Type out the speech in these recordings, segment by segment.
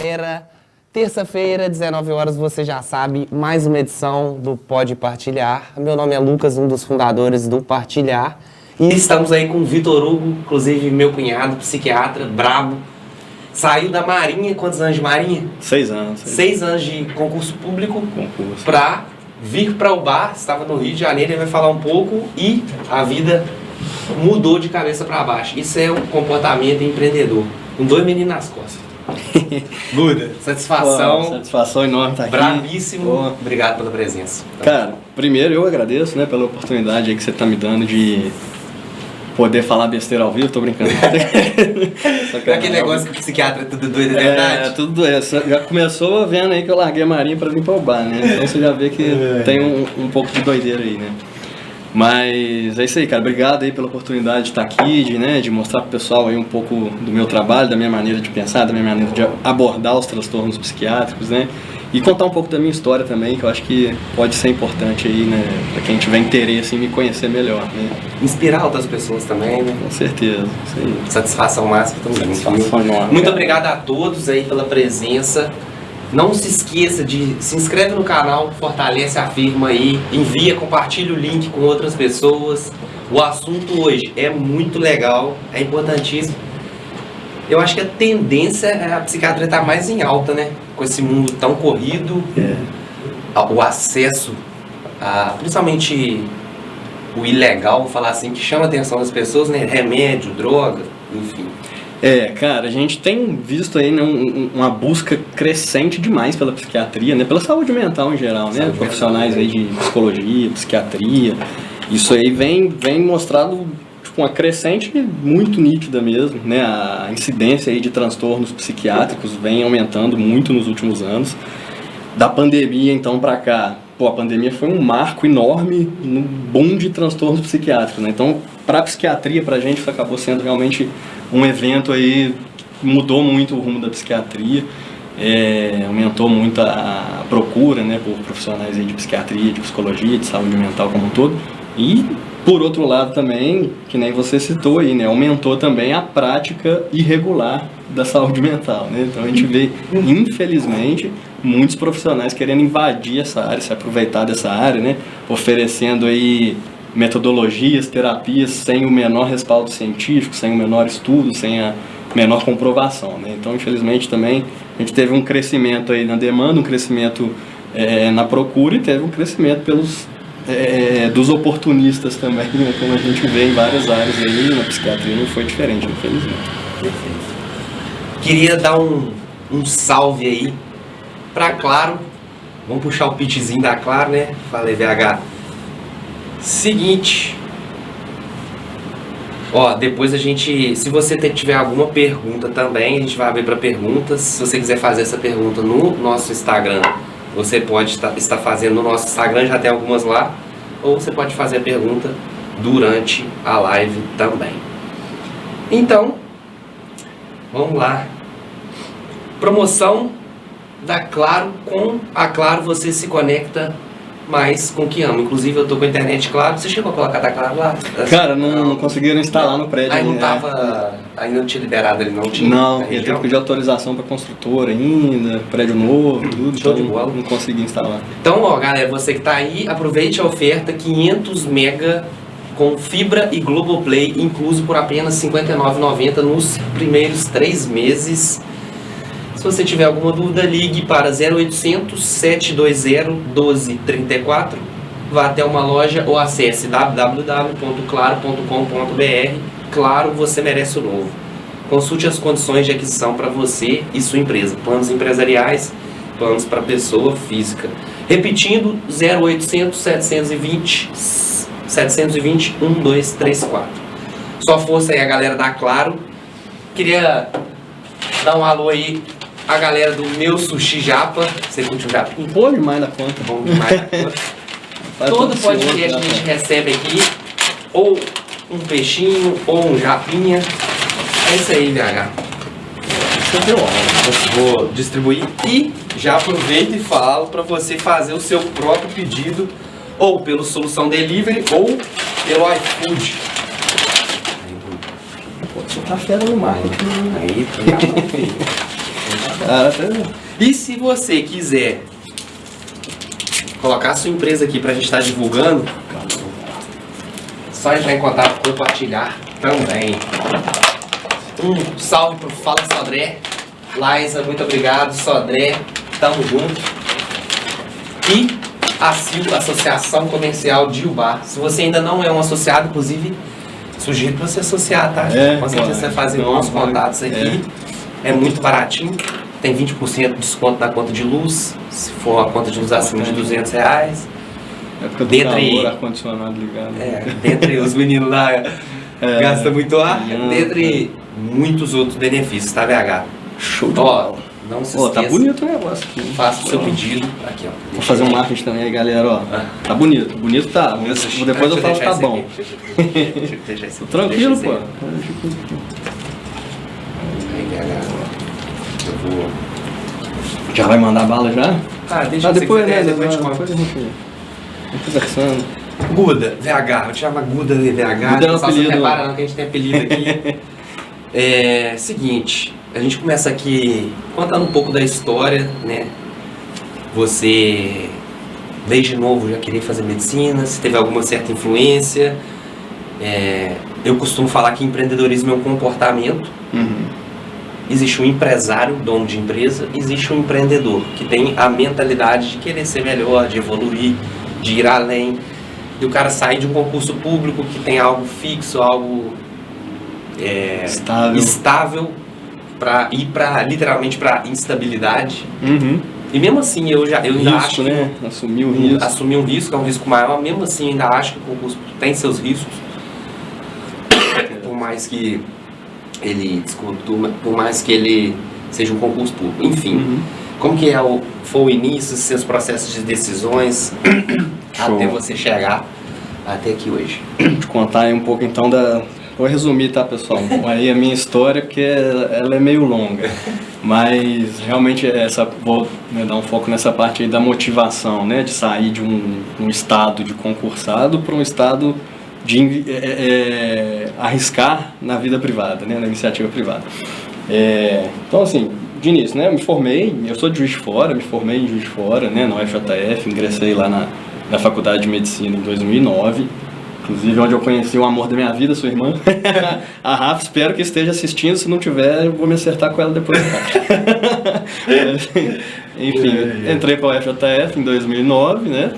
galera, terça-feira, 19 horas, você já sabe, mais uma edição do Pode Partilhar. Meu nome é Lucas, um dos fundadores do Partilhar. E estamos aí com o Vitor Hugo, inclusive meu cunhado, psiquiatra, brabo. Saiu da Marinha, quantos anos de Marinha? 6 anos. 6 anos de concurso público para vir para o bar. Estava no Rio de Janeiro, ele vai falar um pouco e a vida mudou de cabeça para baixo. Isso é um comportamento empreendedor. Com 2 meninos nas costas. Buda, satisfação. Pô, satisfação enorme estar aqui. Bravíssimo. Pô. Obrigado pela presença. Cara, primeiro eu agradeço, né, pela oportunidade aí que você tá me dando de poder falar besteira ao vivo, tô brincando. Aquele negócio que o psiquiatra é tudo doido, é verdade? É, tudo doido. Já começou vendo aí que eu larguei a Marinha pra vir pro bar, né? Então você já vê que tem um pouco de doideira aí, né? Mas é isso aí, cara. Obrigado aí pela oportunidade de estar aqui, de mostrar pro pessoal aí um pouco do meu trabalho, da minha maneira de pensar, da minha maneira de abordar os transtornos psiquiátricos, né? E contar um pouco da minha história também, que eu acho que pode ser importante aí, né? Pra quem tiver interesse em me conhecer melhor, né? Inspirar outras pessoas também, né? Com certeza, isso aí. Satisfação máxima também. Satisfação enorme. Muito obrigado a todos aí pela presença. Não se esqueça de se inscreve no canal, fortalece a firma aí, envia, compartilha o link com outras pessoas. O assunto hoje é muito legal, é importantíssimo. Eu acho que a tendência é a psiquiatria estar mais em alta, né? Com esse mundo tão corrido, o acesso, principalmente o ilegal, vou falar assim, que chama a atenção das pessoas, né? Remédio, droga, enfim. Cara, a gente tem visto aí, né, uma busca crescente demais pela psiquiatria, né, pela saúde mental em geral, né, profissionais aí de psicologia, psiquiatria. Isso aí vem mostrado tipo, uma crescente muito nítida mesmo, né, a incidência aí de transtornos psiquiátricos vem aumentando muito nos últimos anos. Da pandemia então para cá, a pandemia foi um marco enorme no boom de transtornos psiquiátricos, né? Então, para a psiquiatria, para a gente, isso acabou sendo realmente um evento aí que mudou muito o rumo da psiquiatria, aumentou muito a procura, né, por profissionais aí de psiquiatria, de psicologia, de saúde mental como um todo. E, por outro lado também, que nem você citou aí, né, aumentou também a prática irregular da saúde mental, né? Então a gente vê, infelizmente, muitos profissionais querendo invadir essa área, se aproveitar dessa área, né? Oferecendo aí metodologias, terapias sem o menor respaldo científico, sem o menor estudo, sem a menor comprovação, né? Então, infelizmente, também a gente teve um crescimento aí na demanda, um crescimento na procura e teve um crescimento dos oportunistas também, né? Como a gente vê em várias áreas aí, na psiquiatria não foi diferente, infelizmente. Perfeito. Queria dar um salve aí pra Claro. Vamos puxar o pitchzinho da Claro, né? Falei, VH. Seguinte. Depois a gente... Se você tiver alguma pergunta também, a gente vai abrir para perguntas. Se você quiser fazer essa pergunta no nosso Instagram, você pode estar fazendo no nosso Instagram, já tem algumas lá. Ou você pode fazer a pergunta durante a live também. Então, vamos lá. Promoção da Claro. Com a Claro você se conecta mais com o que ama. Inclusive eu tô com a internet Claro. Você chegou a colocar da Claro lá? Cara, não conseguiram instalar no prédio. Aí não tava... Ainda não tinha liberado ele, não tinha? Não, ele teve que pedir autorização pra construtora ainda, prédio novo, tudo. Show de então bola. não consegui instalar. Então, galera, você que tá aí, aproveite a oferta 500 mega com fibra e Globoplay, incluso por apenas R$ 59,90 nos primeiros 3 meses. Se você tiver alguma dúvida, ligue para 0800 720 1234, vá até uma loja ou acesse www.claro.com.br. Claro, você merece o novo. Consulte as condições de aquisição para você e sua empresa. Planos empresariais, planos para pessoa física. Repetindo, 0800 720 1234. Só força aí a galera da Claro. Queria dar um alô aí a galera do Meu Sushi Japa. Você curte um japinha? Bom demais da conta. Bom demais da conta. Todo podcast a gente recebe aqui ou um peixinho ou um japinha. É isso aí, VH. Eu vou distribuir e já aproveito e falo para você fazer o seu próprio pedido ou pelo Solução Delivery ou pelo iFood. Você tá fera no marketing. Aí, E se você quiser colocar a sua empresa aqui pra gente estar divulgando, só entrar em contato, compartilhar também. Um salve pro Fala Sodré. Laísa, muito obrigado. Sodré, tamo junto. E a CIL, Associação Comercial de Ubar. Se você ainda não é um associado, inclusive, sugiro pra você associar, tá? Com certeza você vai fazer bons contatos aqui. É muito baratinho. Tem 20% de desconto na conta de luz, se for a conta de luz acima de R$200. Época do calor, ar-condicionado ligado. Dentre os meninos lá gastam muito ar, dentre muitos outros benefícios, tá, VH? Show de bola. Não se esqueça. Tá bonito o negócio aqui. Faça o seu pedido. Aqui, ó. Vou fazer um marketing também aí, galera, ó. Tá bonito. Bonito tá. Depois eu falo que tá bom. Tranquilo, pô. Já vai mandar bala já? Deixa depois, né? Depois a gente conversando. Guda, VH, eu te chamo Guda e VH. Guda é um apelido. Não repara não que a gente tem apelido aqui. Seguinte, a gente começa aqui contando um pouco da história, né? Você, desde novo, já queria fazer medicina, se teve alguma certa influência. Eu costumo falar que empreendedorismo é um comportamento. Existe um empresário, dono de empresa, existe um empreendedor, que tem a mentalidade de querer ser melhor, de evoluir, de ir além. E o cara sai de um concurso público que tem algo fixo, algo estável para ir literalmente para instabilidade. E mesmo assim eu ainda acho né? Assumir o risco. Assumir um risco, é um risco maior, mesmo assim eu ainda acho que o concurso tem seus riscos. Por mais que ele seja um concurso público. Enfim, como que foi o início, seus processos de decisões até você chegar até aqui hoje? Vou te contar aí um pouco então Vou resumir, tá, pessoal? Aí a minha história, porque ela é meio longa. Mas realmente vou dar um foco nessa parte aí da motivação, né? De sair de um estado de concursado para um estado de arriscar na vida privada, né? Na iniciativa privada. Então, assim, de início, né? Eu sou de Juiz de Fora, me formei em Juiz de Fora, né? Na UFJF, ingressei lá na Faculdade de Medicina em 2009. Inclusive, onde eu conheci o amor da minha vida, sua irmã. A Rafa, espero que esteja assistindo. Se não tiver, eu vou me acertar com ela depois. Enfim, entrei para a UFJF em 2009, né?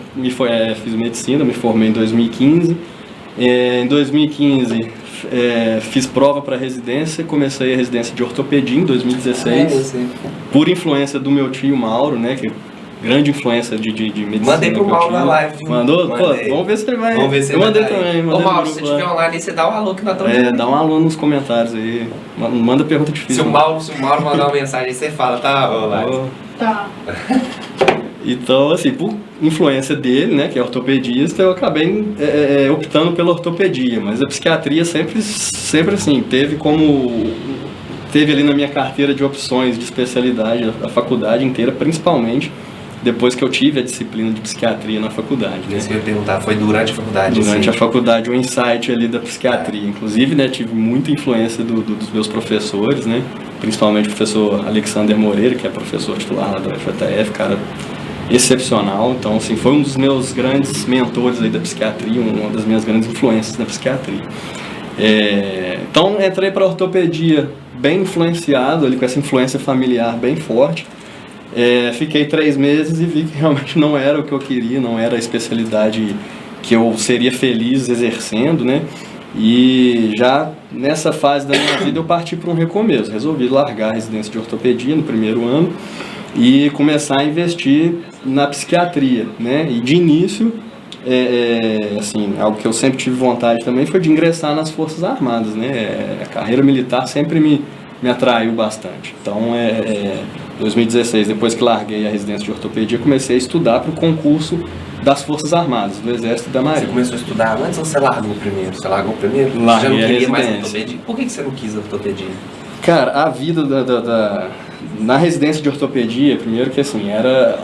Fiz medicina, me formei em 2015. Em 2015, fiz prova para residência, comecei a residência de ortopedia em 2016. Por influência do meu tio Mauro, né? Que grande influência de medicina. Mandei pro Mauro na live. Mandou? Pô, vamos ver se ele vai. Vamos ver se eu mandei também. Ô Mauro, se estiver online, você dá um alô que nós estamos. Dá um alô nos comentários aí. Manda pergunta difícil. Se o Mauro mandar uma mensagem aí, você fala, tá? Tá. Então, assim, por influência dele, né, que é ortopedista, eu acabei optando pela ortopedia. Mas a psiquiatria sempre assim, teve ali na minha carteira de opções de especialidade, a faculdade inteira, principalmente depois que eu tive a disciplina de psiquiatria na faculdade. Né? Isso que eu ia perguntar, foi durante a faculdade? Durante a faculdade, o insight ali da psiquiatria. Inclusive, né, tive muita influência dos meus professores, né, principalmente o professor Alexander Moreira, que é professor titular lá da UFJF, cara excepcional. Então, assim, foi um dos meus grandes mentores aí da psiquiatria, uma das minhas grandes influências na psiquiatria. Então, entrei para a ortopedia bem influenciado, ali, com essa influência familiar bem forte. Fiquei 3 meses e vi que realmente não era o que eu queria, não era a especialidade que eu seria feliz exercendo, né? E já nessa fase da minha vida eu parti para um recomeço. Resolvi largar a residência de ortopedia no primeiro ano e começar a investir na psiquiatria, né? E de início, assim, algo que eu sempre tive vontade também foi de ingressar nas Forças Armadas, né? A carreira militar sempre me atraiu bastante. Então, 2016, depois que larguei a residência de ortopedia, comecei a estudar para o concurso das Forças Armadas, do Exército e da Marinha. Você começou a estudar antes ou você largou primeiro? Você largou primeiro? Larguei, você já não queria a mais residência. ortopedia? Por que você não quis ortopedia? Cara, a vida na residência de ortopedia, primeiro que assim, era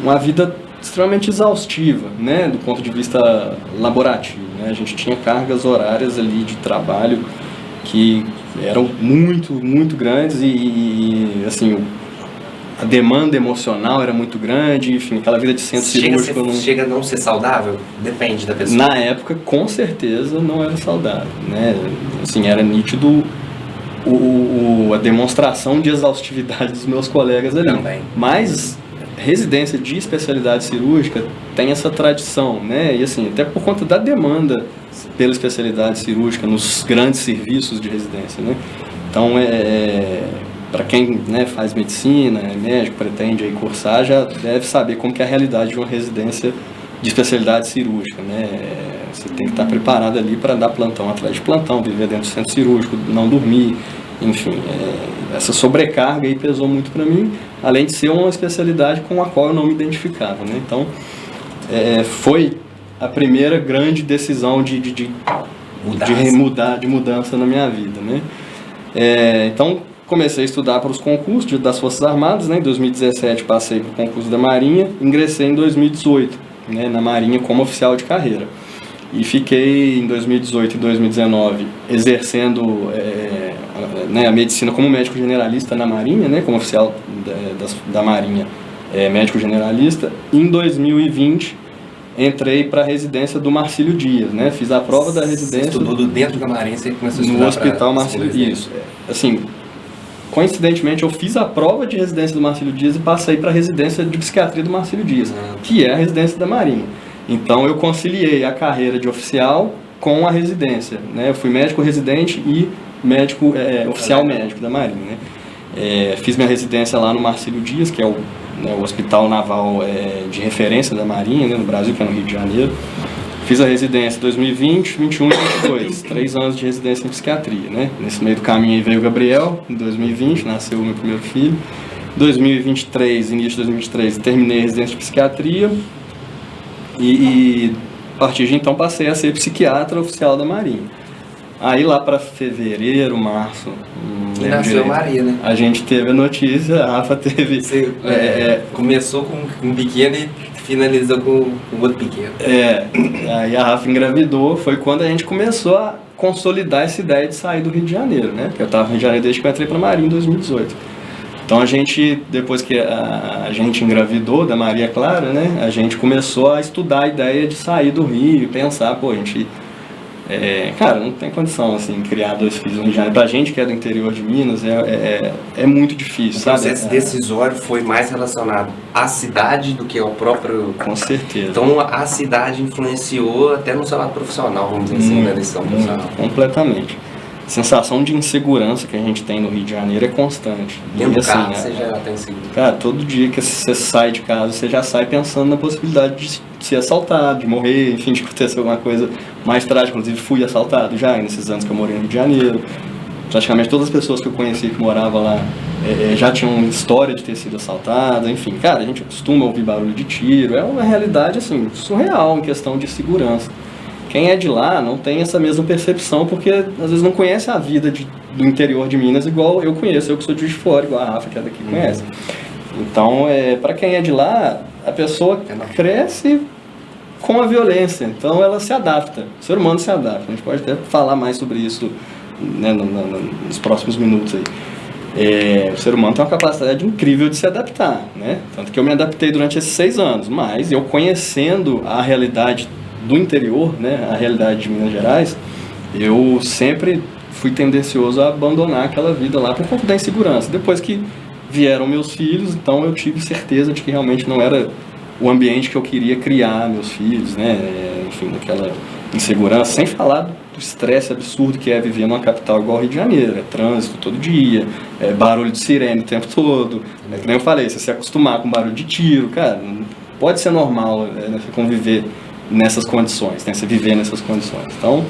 uma vida extremamente exaustiva, né, do ponto de vista laborativo, né? A gente tinha cargas horárias ali de trabalho que eram muito grandes e assim, a demanda emocional era muito grande, enfim, aquela vida de centro cirúrgico... Chega a não ser saudável? Depende da pessoa. Na época, com certeza, não era saudável, né? Assim, era nítido a demonstração de exaustividade dos meus colegas ali. Também. Mas residência de especialidade cirúrgica tem essa tradição, né? E assim, até por conta da demanda pela especialidade cirúrgica nos grandes serviços de residência, né? Então, para quem, né, faz medicina, é médico, pretende aí cursar, já deve saber como que é a realidade de uma residência de especialidade cirúrgica, né? Você tem que estar preparado ali para dar plantão atrás de plantão, viver dentro do centro cirúrgico, não dormir, enfim. Essa sobrecarga aí pesou muito para mim, além de ser uma especialidade com a qual eu não me identificava, né? Então, foi a primeira grande decisão de mudança na minha vida, né? Então, comecei a estudar para os concursos das Forças Armadas, né? Em 2017 passei para o concurso da Marinha, ingressei em 2018, né, na Marinha como oficial de carreira. E fiquei em 2018 e 2019 exercendo a medicina como médico generalista na Marinha, né, como oficial da Marinha, médico generalista. Em 2020 entrei para a residência do Marcílio Dias, né, fiz a prova da residência. Você estudou dentro da Marinha, você começou a estudar no Hospital Marcílio Dias. Isso. Assim, coincidentemente, eu fiz a prova de residência do Marcílio Dias e passei para a residência de psiquiatria do Marcílio Dias, que é a residência da Marinha. Então, eu conciliei a carreira de oficial com a residência, né? Eu fui médico residente e médico, oficial médico da Marinha, né? Fiz minha residência lá no Marcílio Dias, que é o hospital naval de referência da Marinha, né, no Brasil, que é no Rio de Janeiro. Fiz a residência 2020, 21 e 22, 3 anos de residência em psiquiatria, né? Nesse meio do caminho aí veio o Gabriel, em 2020, nasceu o meu primeiro filho. 2023, início de 2023, terminei a residência de psiquiatria e a partir de então passei a ser psiquiatra oficial da Marinha. Aí lá para fevereiro, março... E nasceu a Maria, né? A gente teve a notícia, a Rafa teve... Você começou com um pequeno e finalizou com outro pequeno. Aí a Rafa engravidou, foi quando a gente começou a consolidar essa ideia de sair do Rio de Janeiro, né? Porque eu estava no Rio de Janeiro desde que eu entrei para a Marinha em 2018. Então a gente, depois que a gente engravidou da Maria Clara, né? A gente começou a estudar a ideia de sair do Rio e pensar, pô, a gente... cara, não tem condição, assim, criar 2 filhos no Rio de Janeiro. Pra gente que é do interior de Minas, é muito difícil, sabe? O processo decisório foi mais relacionado à cidade do que ao próprio... Com certeza. Então, a cidade influenciou até no seu lado profissional, vamos dizer assim, na decisão profissional. Completamente. A sensação de insegurança que a gente tem no Rio de Janeiro é constante. Dentro do carro, você já está inseguro. Cara, todo dia que você sai de casa, você já sai pensando na possibilidade de ser assaltado, de morrer, enfim, de acontecer alguma coisa mais trágica. Inclusive, fui assaltado já nesses anos que eu morei no Rio de Janeiro. Praticamente todas as pessoas que eu conheci que moravam lá já tinham história de ter sido assaltada. Enfim, cara, a gente costuma ouvir barulho de tiro. É uma realidade, assim, surreal em questão de segurança. Quem é de lá não tem essa mesma percepção, porque às vezes não conhece a vida do interior de Minas igual eu conheço, eu que sou de fora, igual a Rafa, que é daqui, conhece. Então, para quem é de lá, a pessoa cresce com a violência, então ela se adapta, o ser humano se adapta. A gente pode até falar mais sobre isso, né, nos próximos minutos aí. O ser humano tem uma capacidade incrível de se adaptar, né? Tanto que eu me adaptei durante esses 6 anos, mas eu conhecendo a realidade do interior, né, a realidade de Minas Gerais, eu sempre fui tendencioso a abandonar aquela vida lá por conta da insegurança. Depois que vieram meus filhos, então eu tive certeza de que realmente não era o ambiente que eu queria criar meus filhos, né, enfim, daquela insegurança, sem falar do estresse absurdo que é viver numa capital igual ao Rio de Janeiro, trânsito todo dia, barulho de sirene o tempo todo, que nem eu falei, se você acostumar com barulho de tiro, cara, pode ser normal você conviver nessas condições, né? Você viver nessas condições. Então,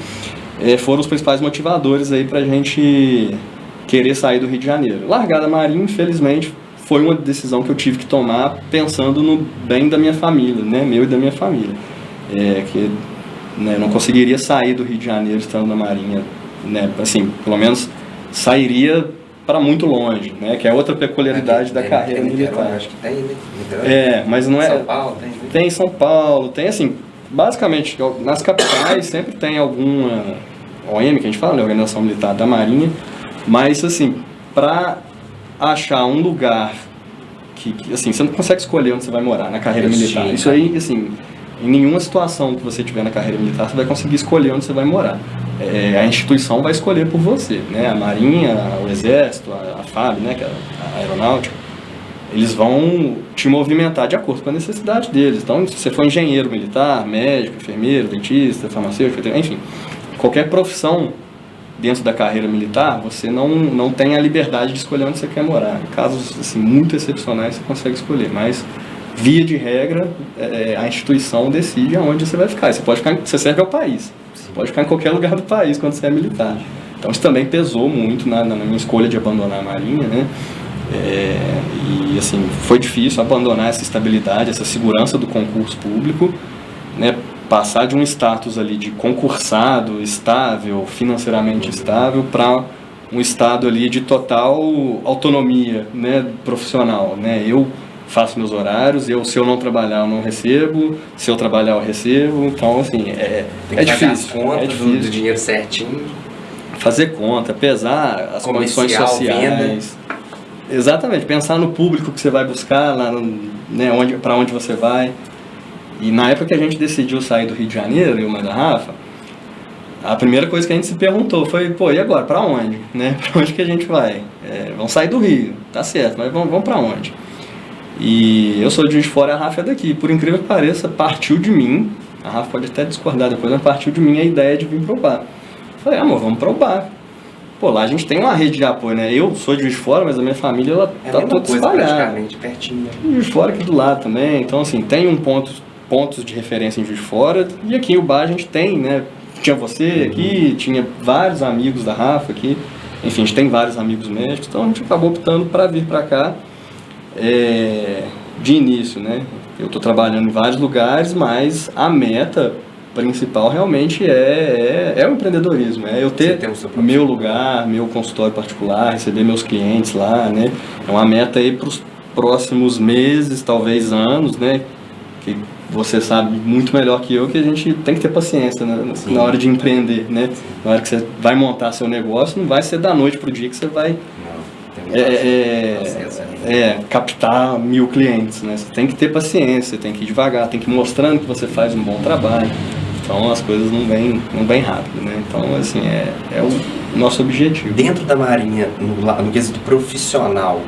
foram os principais motivadores aí pra gente querer sair do Rio de Janeiro. Largar da Marinha, infelizmente, foi uma decisão que eu tive que tomar pensando no bem da minha família, né? Meu e da minha família. Que eu não conseguiria sair do Rio de Janeiro estando na Marinha, né? Assim, pelo menos sairia para muito longe, né? Que é outra peculiaridade da carreira militar. Acho que tem, né? Mas não é... São Paulo tem, né? Tem em São Paulo, tem assim... Basicamente, nas capitais sempre tem alguma OM, que a gente fala, né, Organização Militar da Marinha, Mas, assim, para achar um lugar que, assim, você não consegue escolher onde você vai morar na carreira militar. Isso aí, assim, em nenhuma situação que você tiver na carreira militar, você vai conseguir escolher onde você vai morar. A instituição vai escolher por você, né? A Marinha, o Exército, a FAB, né? Que é a Aeronáutica, eles vão te movimentar de acordo com a necessidade deles. Então, se você for engenheiro militar, médico, enfermeiro, dentista, farmacêutico, enfim, qualquer profissão dentro da carreira militar, você não tem a liberdade de escolher onde você quer morar. Em casos assim, muito excepcionais, você consegue escolher, mas via de regra, a instituição decide aonde você vai ficar. Você serve ao país. Você pode ficar em qualquer lugar do país quando você é militar. Então isso também pesou muito na minha escolha de abandonar a Marinha, né? E assim, foi difícil abandonar essa estabilidade, essa segurança do concurso público, né? Passar de um status ali de concursado, estável, financeiramente estável, para um estado ali de total autonomia, né? Profissional, né? Eu faço meus horários, se eu não trabalhar eu não recebo, se eu trabalhar eu recebo, então assim, tem que difícil. As contas do dinheiro certinho. Fazer conta, pesar as condições sociais. Venda. Exatamente, pensar no público que você vai buscar, lá né, para onde você vai. E na época que a gente decidiu sair do Rio de Janeiro, eu e a Rafa, a primeira coisa que a gente se perguntou foi, e agora, para onde? Né? Para onde que a gente vai? Vamos sair do Rio, tá certo, mas vamos para onde? E eu sou de Juiz de Fora e a Rafa é daqui. Por incrível que pareça, partiu de mim, a Rafa pode até discordar depois, mas partiu de mim a ideia de vir para o bar. Falei, amor, vamos para o bar. Pô, lá a gente tem uma rede de apoio, né? Eu sou de Juiz de Fora, mas a minha família ela tá toda espalhada. Praticamente pertinho. Juiz de Fora aqui do lado também. Então, assim, tem pontos de referência em Juiz de Fora. E aqui em Ubá a gente tem, né? Tinha você aqui, tinha vários amigos da Rafa aqui. Enfim, a gente tem vários amigos médicos. Então a gente acabou optando para vir para cá de início, né? Eu estou trabalhando em vários lugares, mas a meta principal realmente é o empreendedorismo, eu ter meu lugar, meu consultório particular, receber meus clientes lá, né? É uma meta aí para os próximos meses, talvez anos, né? Que você sabe muito melhor que eu que a gente tem que ter paciência, né? Na hora de empreender, né? Na hora que você vai montar seu negócio, não vai ser da noite para o dia que você vai captar 1000 clientes, né? Você tem que ter paciência, você tem que ir devagar, tem que ir mostrando que você faz um bom trabalho. Então as coisas não vêm rápido, né? Então, assim, é o nosso objetivo. Dentro da Marinha, no quesito profissional,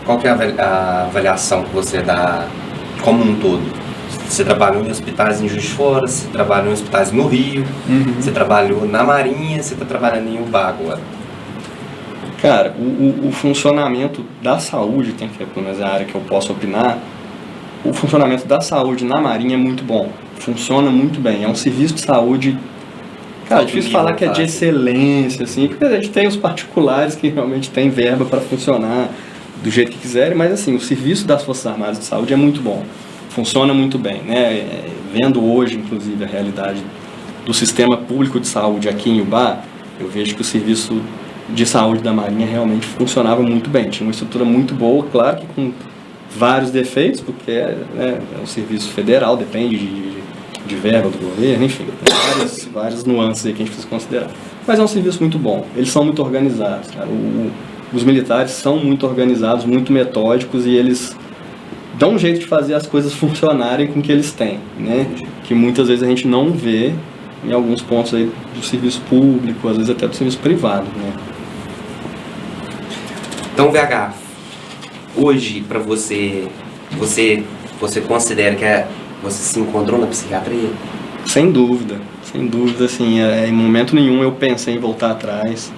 qual que é a avaliação que você dá como um todo? Você trabalhou em hospitais em Juiz de Fora, você trabalhou em hospitais no Rio, você trabalhou na Marinha, você está trabalhando em Ubá agora. Cara, o funcionamento da saúde, tem que ser pelo menos a área que eu posso opinar, o funcionamento da saúde na Marinha é muito bom. Funciona muito bem, é um serviço de saúde, cara, é difícil falar que é de excelência, assim, porque a gente tem os particulares que realmente tem verba para funcionar do jeito que quiserem, mas assim, o serviço das Forças Armadas de Saúde é muito bom, funciona muito bem, né? Vendo hoje, inclusive, a realidade do sistema público de saúde aqui em Ubá, eu vejo que o serviço de saúde da Marinha realmente funcionava muito bem, tinha uma estrutura muito boa, claro que com vários defeitos, porque é um serviço federal, depende de verba do governo, enfim, tem várias nuances aí que a gente precisa considerar. Mas é um serviço muito bom, eles são muito organizados, cara. Os militares são muito organizados, muito metódicos, e eles dão um jeito de fazer as coisas funcionarem com o que eles têm, né? Que muitas vezes a gente não vê em alguns pontos aí do serviço público, às vezes até do serviço privado, né? Então, VH, hoje, para você considera que você se encontrou na psiquiatria? Sem dúvida, assim, em momento nenhum eu pensei em voltar atrás.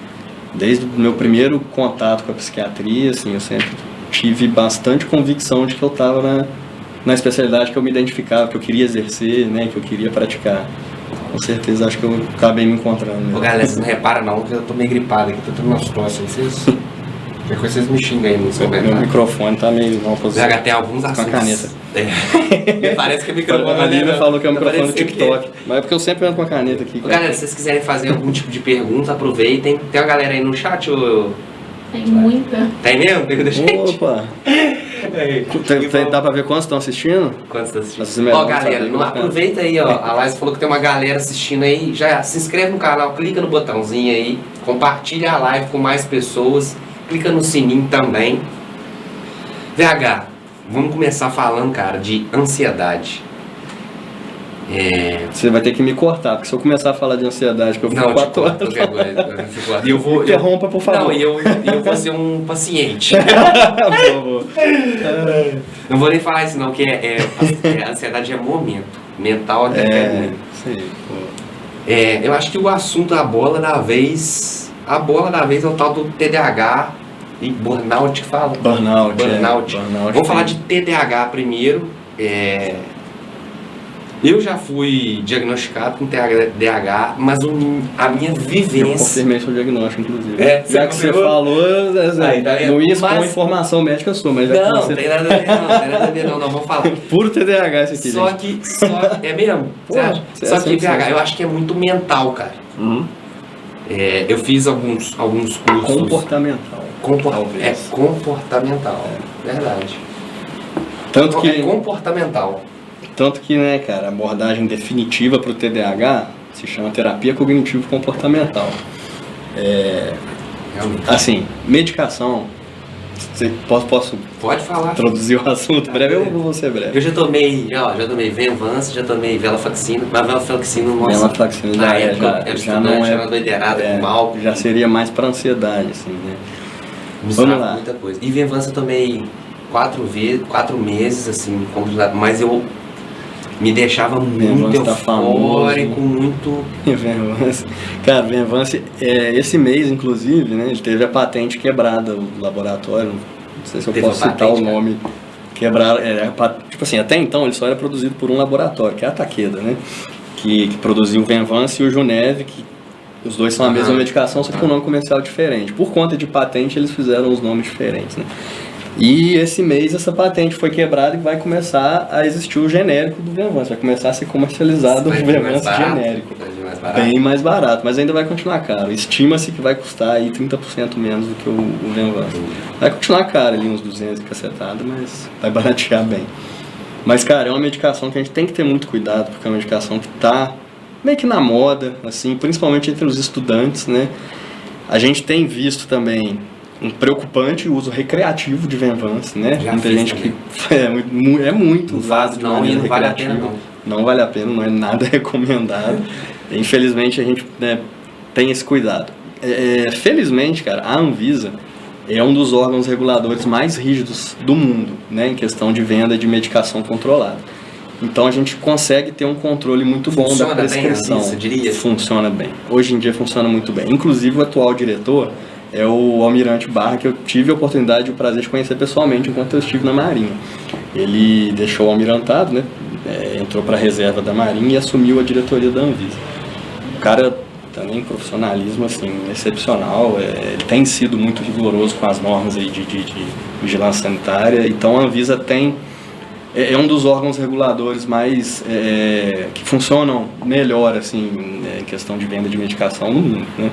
Desde o meu primeiro contato com a psiquiatria, assim, eu sempre tive bastante convicção de que eu estava na especialidade que eu me identificava, que eu queria exercer, né, que eu queria praticar. Com certeza, acho que eu acabei me encontrando. Ô, galera, vocês não reparam não, que eu tô meio gripado aqui, tô tendo umas tosse, vocês... Qualquer coisa vocês me xingam aí nos comentários. Meu microfone tá meio mal posicionado. Já tem alguns assuntos. Com a caneta. Parece que é microfone. A Lívia falou que é o microfone do TikTok. Mas é porque eu sempre ando com a caneta aqui. Galera, se vocês quiserem fazer algum tipo de pergunta, aproveitem. Tem uma galera aí no chat ou... Tem muita. Tem mesmo? Pergunta, gente? Opa! Dá pra ver quantos estão assistindo? Quantos estão assistindo? Ó, galera, aproveita aí, ó. A Laís falou que tem uma galera assistindo aí. Já se inscreve no canal, clica no botãozinho aí. compartilha a live com mais pessoas, clica no sininho também. VH, vamos começar falando, cara, de ansiedade. Você vai ter que me cortar, porque se eu começar a falar de ansiedade, que eu fico 4 horas. Qualquer coisa. E eu vou. Interrompa, por favor. Não, eu vou ser um paciente. Não vou nem falar isso, não, que a ansiedade é momento. Mental até é ruim. Sim, eu acho que o assunto da bola da vez. A bola da vez é o tal do TDAH e burnout que fala. Burnout. Vamos falar de TDAH primeiro. Eu já fui diagnosticado com TDAH, mas a minha vivência... Eu confirmei seu diagnóstico, inclusive. Já que você falou, não ia expor informação médica sua, mas já não, tem nada a ver, não, vamos falar. Puro TDAH esse aqui, Só que é mesmo, você acha? Só que TDAH, eu acho que é muito mental, cara. Eu fiz alguns cursos... Comportamental. Comportamental, verdade. Tanto que... É comportamental. Tanto que, né, cara, a abordagem definitiva para o TDAH se chama terapia cognitivo-comportamental. Assim, medicação, posso Pode falar. introduzir o assunto breve? Eu vou ser breve. Eu já tomei Venvanse, já tomei Venlafaxina, mas Venlafaxina, nossa. Venlafaxina já não é doideirada com mal. Já seria mais para ansiedade, assim, né? Vamos lá. Muita coisa. E Venvanse eu tomei 4 meses, assim, mas eu me deixava muito eufórico, muito... Venvanse. Cara, Venvanse, esse mês, inclusive, né, ele teve a patente quebrada, o laboratório, não sei se eu posso citar o nome, quebraram, tipo assim, até então ele só era produzido por um laboratório, que é a Takeda, né, que produziu o Venvanse e o Junev, que os dois são a mesma medicação, só que com um nome comercial diferente. Por conta de patente, eles fizeram os nomes diferentes, né. E esse mês essa patente foi quebrada e vai começar a existir o genérico do Venvanse, vai começar a ser comercializado o Venvanse genérico. Bem mais barato, mas ainda vai continuar caro. Estima-se que vai custar aí 30% menos do que o Venvanse. Vai continuar caro ali, uns 200 e cacetada, mas vai baratear bem. Mas, cara, é uma medicação que a gente tem que ter muito cuidado, porque é uma medicação que tá meio que na moda, assim, principalmente entre os estudantes, né? A gente tem visto também um preocupante uso recreativo de Venvanse, né? Muita gente que é muito usado de maneira recreativa. Não vale a pena, não é nada recomendado. Infelizmente a gente, né, tem esse cuidado. Felizmente, cara, a Anvisa é um dos órgãos reguladores mais rígidos do mundo, né, em questão de venda de medicação controlada. Então a gente consegue ter um controle muito bom da prescrição. Bem, você diria? Funciona bem. Hoje em dia funciona muito bem. Inclusive o atual diretor é o Almirante Barra, que eu tive a oportunidade e o prazer de conhecer pessoalmente enquanto eu estive na Marinha. Ele deixou o almirantado, né, entrou para a reserva da Marinha e assumiu a diretoria da Anvisa. O cara também profissionalismo assim, excepcional, ele tem sido muito rigoroso com as normas aí de vigilância sanitária, então a Anvisa é um dos órgãos reguladores mais que funcionam melhor assim, em questão de venda de medicação no mundo, né?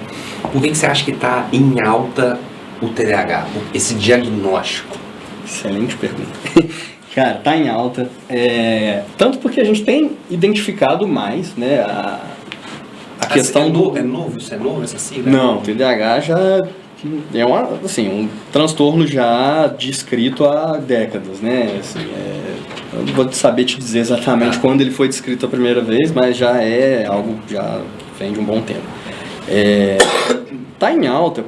Por que você acha que está em alta o TDAH, esse diagnóstico? Excelente pergunta. Cara, tá em alta, tanto porque a gente tem identificado mais, né, a questão do... É novo? Isso é novo, essa sigla? Não, o TDAH já é um transtorno já descrito há décadas, né, assim, eu não vou saber te dizer exatamente quando ele foi descrito a primeira vez, mas já é algo que já vem de um bom tempo. Está em alta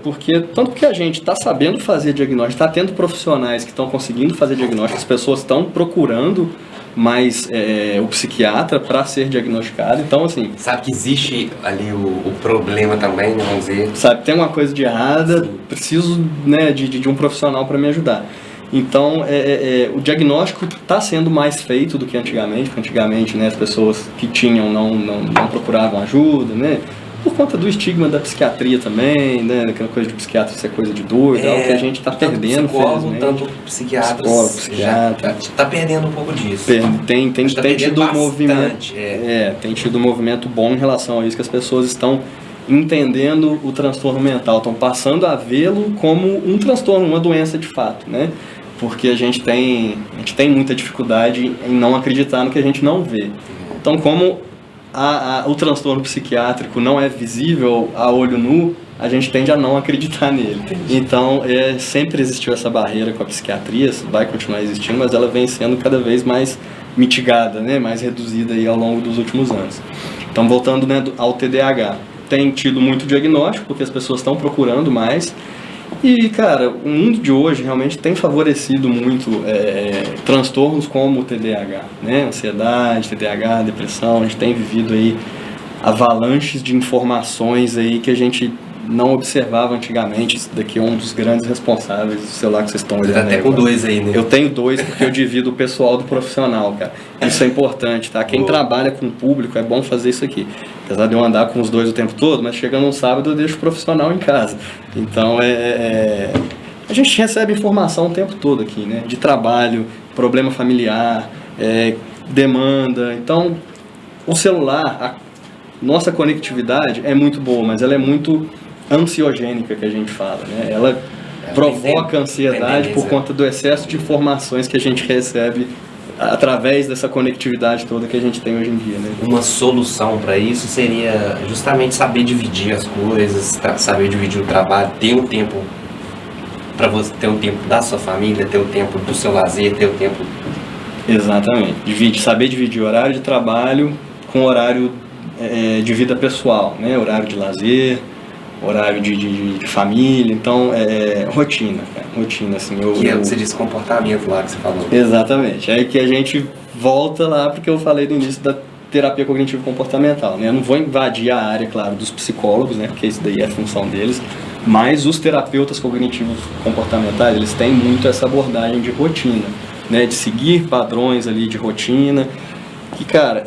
tanto porque a gente está sabendo fazer diagnóstico, está tendo profissionais que estão conseguindo fazer diagnóstico, as pessoas estão procurando mais o psiquiatra para ser diagnosticado, então assim... Sabe que existe ali o problema também, vamos dizer... Sabe, tem uma coisa de errada, preciso, né, de um profissional para me ajudar. Então, o diagnóstico está sendo mais feito do que antigamente, porque antigamente, né, as pessoas que tinham não procuravam ajuda, né? Por conta do estigma da psiquiatria também, né? Aquela coisa de psiquiatra ser coisa de doido, algo que a gente está perdendo, felizmente. Tanto psiquiatra está perdendo um pouco disso. Tem tido um movimento, tem tido um movimento bom em relação a isso, que as pessoas estão entendendo o transtorno mental, estão passando a vê-lo como um transtorno, uma doença de fato, né? Porque a gente tem muita dificuldade em não acreditar no que a gente não vê. Então, como o transtorno psiquiátrico não é visível a olho nu, a gente tende a não acreditar nele. Então, sempre existiu essa barreira com a psiquiatria, vai continuar existindo, mas ela vem sendo cada vez mais mitigada, né, mais reduzida aí ao longo dos últimos anos. Então, voltando, né, ao TDAH, tem tido muito diagnóstico, porque as pessoas estão procurando mais. E, cara, o mundo de hoje realmente tem favorecido muito transtornos como o TDAH, né? Ansiedade, TDAH, depressão. A gente tem vivido aí avalanches de informações aí que a gente não observava antigamente. Isso daqui é um dos grandes responsáveis do celular que vocês estão olhando. Tá até com 2 aí, né? Eu tenho 2 porque eu divido o pessoal do profissional, cara. Isso é importante, tá? Quem trabalha com o público é bom fazer isso aqui. Apesar de eu andar com os 2 o tempo todo, mas chegando um sábado eu deixo o profissional em casa. Então, a gente recebe informação o tempo todo aqui, né? De trabalho, problema familiar, demanda. Então, o celular, a nossa conectividade é muito boa, mas ela é muito ansiogênica, que a gente fala, né? Ela provoca ansiedade por conta do excesso de informações que a gente recebe através dessa conectividade toda que a gente tem hoje em dia, né? Uma solução para isso seria justamente saber dividir as coisas, saber dividir o trabalho, ter um tempo para você, ter um tempo da sua família, ter o tempo do seu lazer, ter o tempo... Exatamente. Saber dividir o horário de trabalho com o horário de vida pessoal, né? Horário de lazer, horário de família, então rotina, cara, rotina, assim. Que é o que você disse, comportamento lá que você falou. Exatamente, é que a gente volta lá porque eu falei no início da terapia cognitivo-comportamental, né? Eu não vou invadir a área, claro, dos psicólogos, né? Porque isso daí é a função deles, mas os terapeutas cognitivos comportamentais, eles têm muito essa abordagem de rotina, né? De seguir padrões ali de rotina. Que, cara,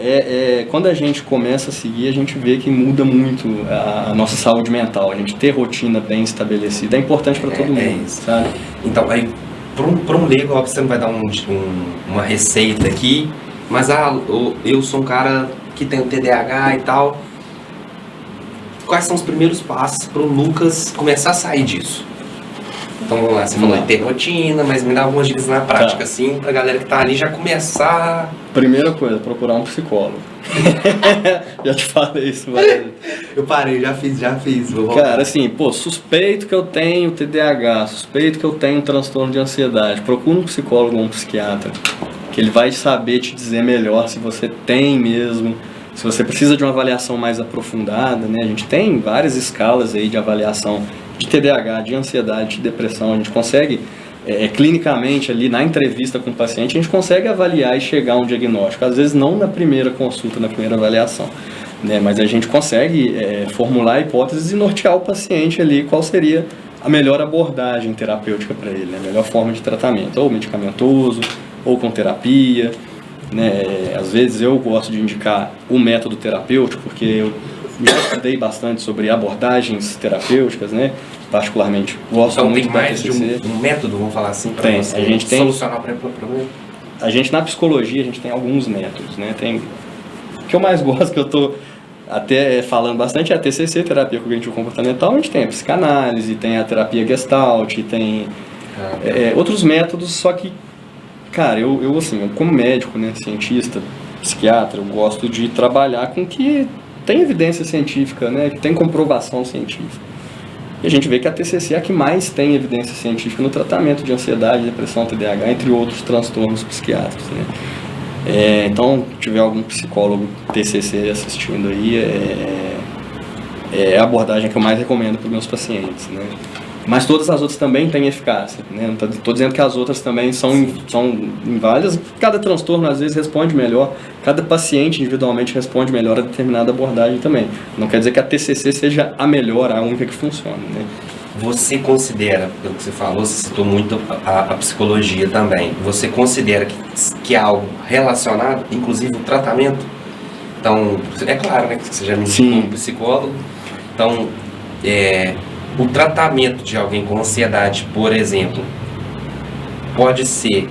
quando a gente começa a seguir, a gente vê que muda muito a nossa saúde mental. A gente ter rotina bem estabelecida é importante para todo mundo, sabe? Então, aí, para um leigo, óbvio, você não vai dar uma receita aqui, mas eu sou um cara que tem o TDAH e tal. Quais são os primeiros passos para o Lucas começar a sair disso? Então vamos lá, você falou de ter rotina, mas me dá algumas dicas na prática, assim, pra galera que tá ali já começar... Primeira coisa, procurar um psicólogo. Já te falei isso, Eu parei, já fiz. Cara, assim, suspeito que eu tenho TDAH, suspeito que eu tenho um transtorno de ansiedade. Procura um psicólogo ou um psiquiatra, que ele vai saber te dizer melhor se você tem mesmo, se você precisa de uma avaliação mais aprofundada, né? A gente tem várias escalas aí de avaliação de TDAH, de ansiedade, de depressão. A gente consegue, clinicamente ali na entrevista com o paciente, a gente consegue avaliar e chegar a um diagnóstico. Às vezes não na primeira consulta, na primeira avaliação, né? Mas a gente consegue formular hipóteses e nortear o paciente ali qual seria a melhor abordagem terapêutica para ele, né? A melhor forma de tratamento, ou medicamentoso, ou com terapia, né? Às vezes eu gosto de indicar o método terapêutico, porque eu já estudei bastante sobre abordagens terapêuticas, né? Particularmente gosto muito tem mais de um método, vamos falar assim, para você a gente tem solucionar o problema? A gente, na psicologia, a gente tem alguns métodos, né? Tem, o que eu mais gosto, que eu tô até falando bastante, é a TCC, terapia cognitivo-comportamental. A gente tem a psicanálise, tem a terapia Gestalt, tem outros métodos, só que, cara, eu assim, como médico, né, cientista, psiquiatra, eu gosto de trabalhar com que tem evidência científica, né, que tem comprovação científica. E a gente vê que a TCC é a que mais tem evidência científica no tratamento de ansiedade, depressão, TDAH, entre outros transtornos psiquiátricos, né. Então, se tiver algum psicólogo TCC assistindo aí, é a abordagem que eu mais recomendo para os meus pacientes, né. Mas todas as outras também têm eficácia, né? Não estou dizendo que as outras também são inválidas. Cada transtorno às vezes responde melhor, cada paciente individualmente responde melhor a determinada abordagem também. Não quer dizer que a TCC seja a melhor, a única que funciona, né? Você considera, pelo que você falou, você citou muito a psicologia também, você considera que é algo relacionado, inclusive o tratamento? Então, é claro, né, que você já me disse como psicólogo, então, o tratamento de alguém com ansiedade, por exemplo, pode ser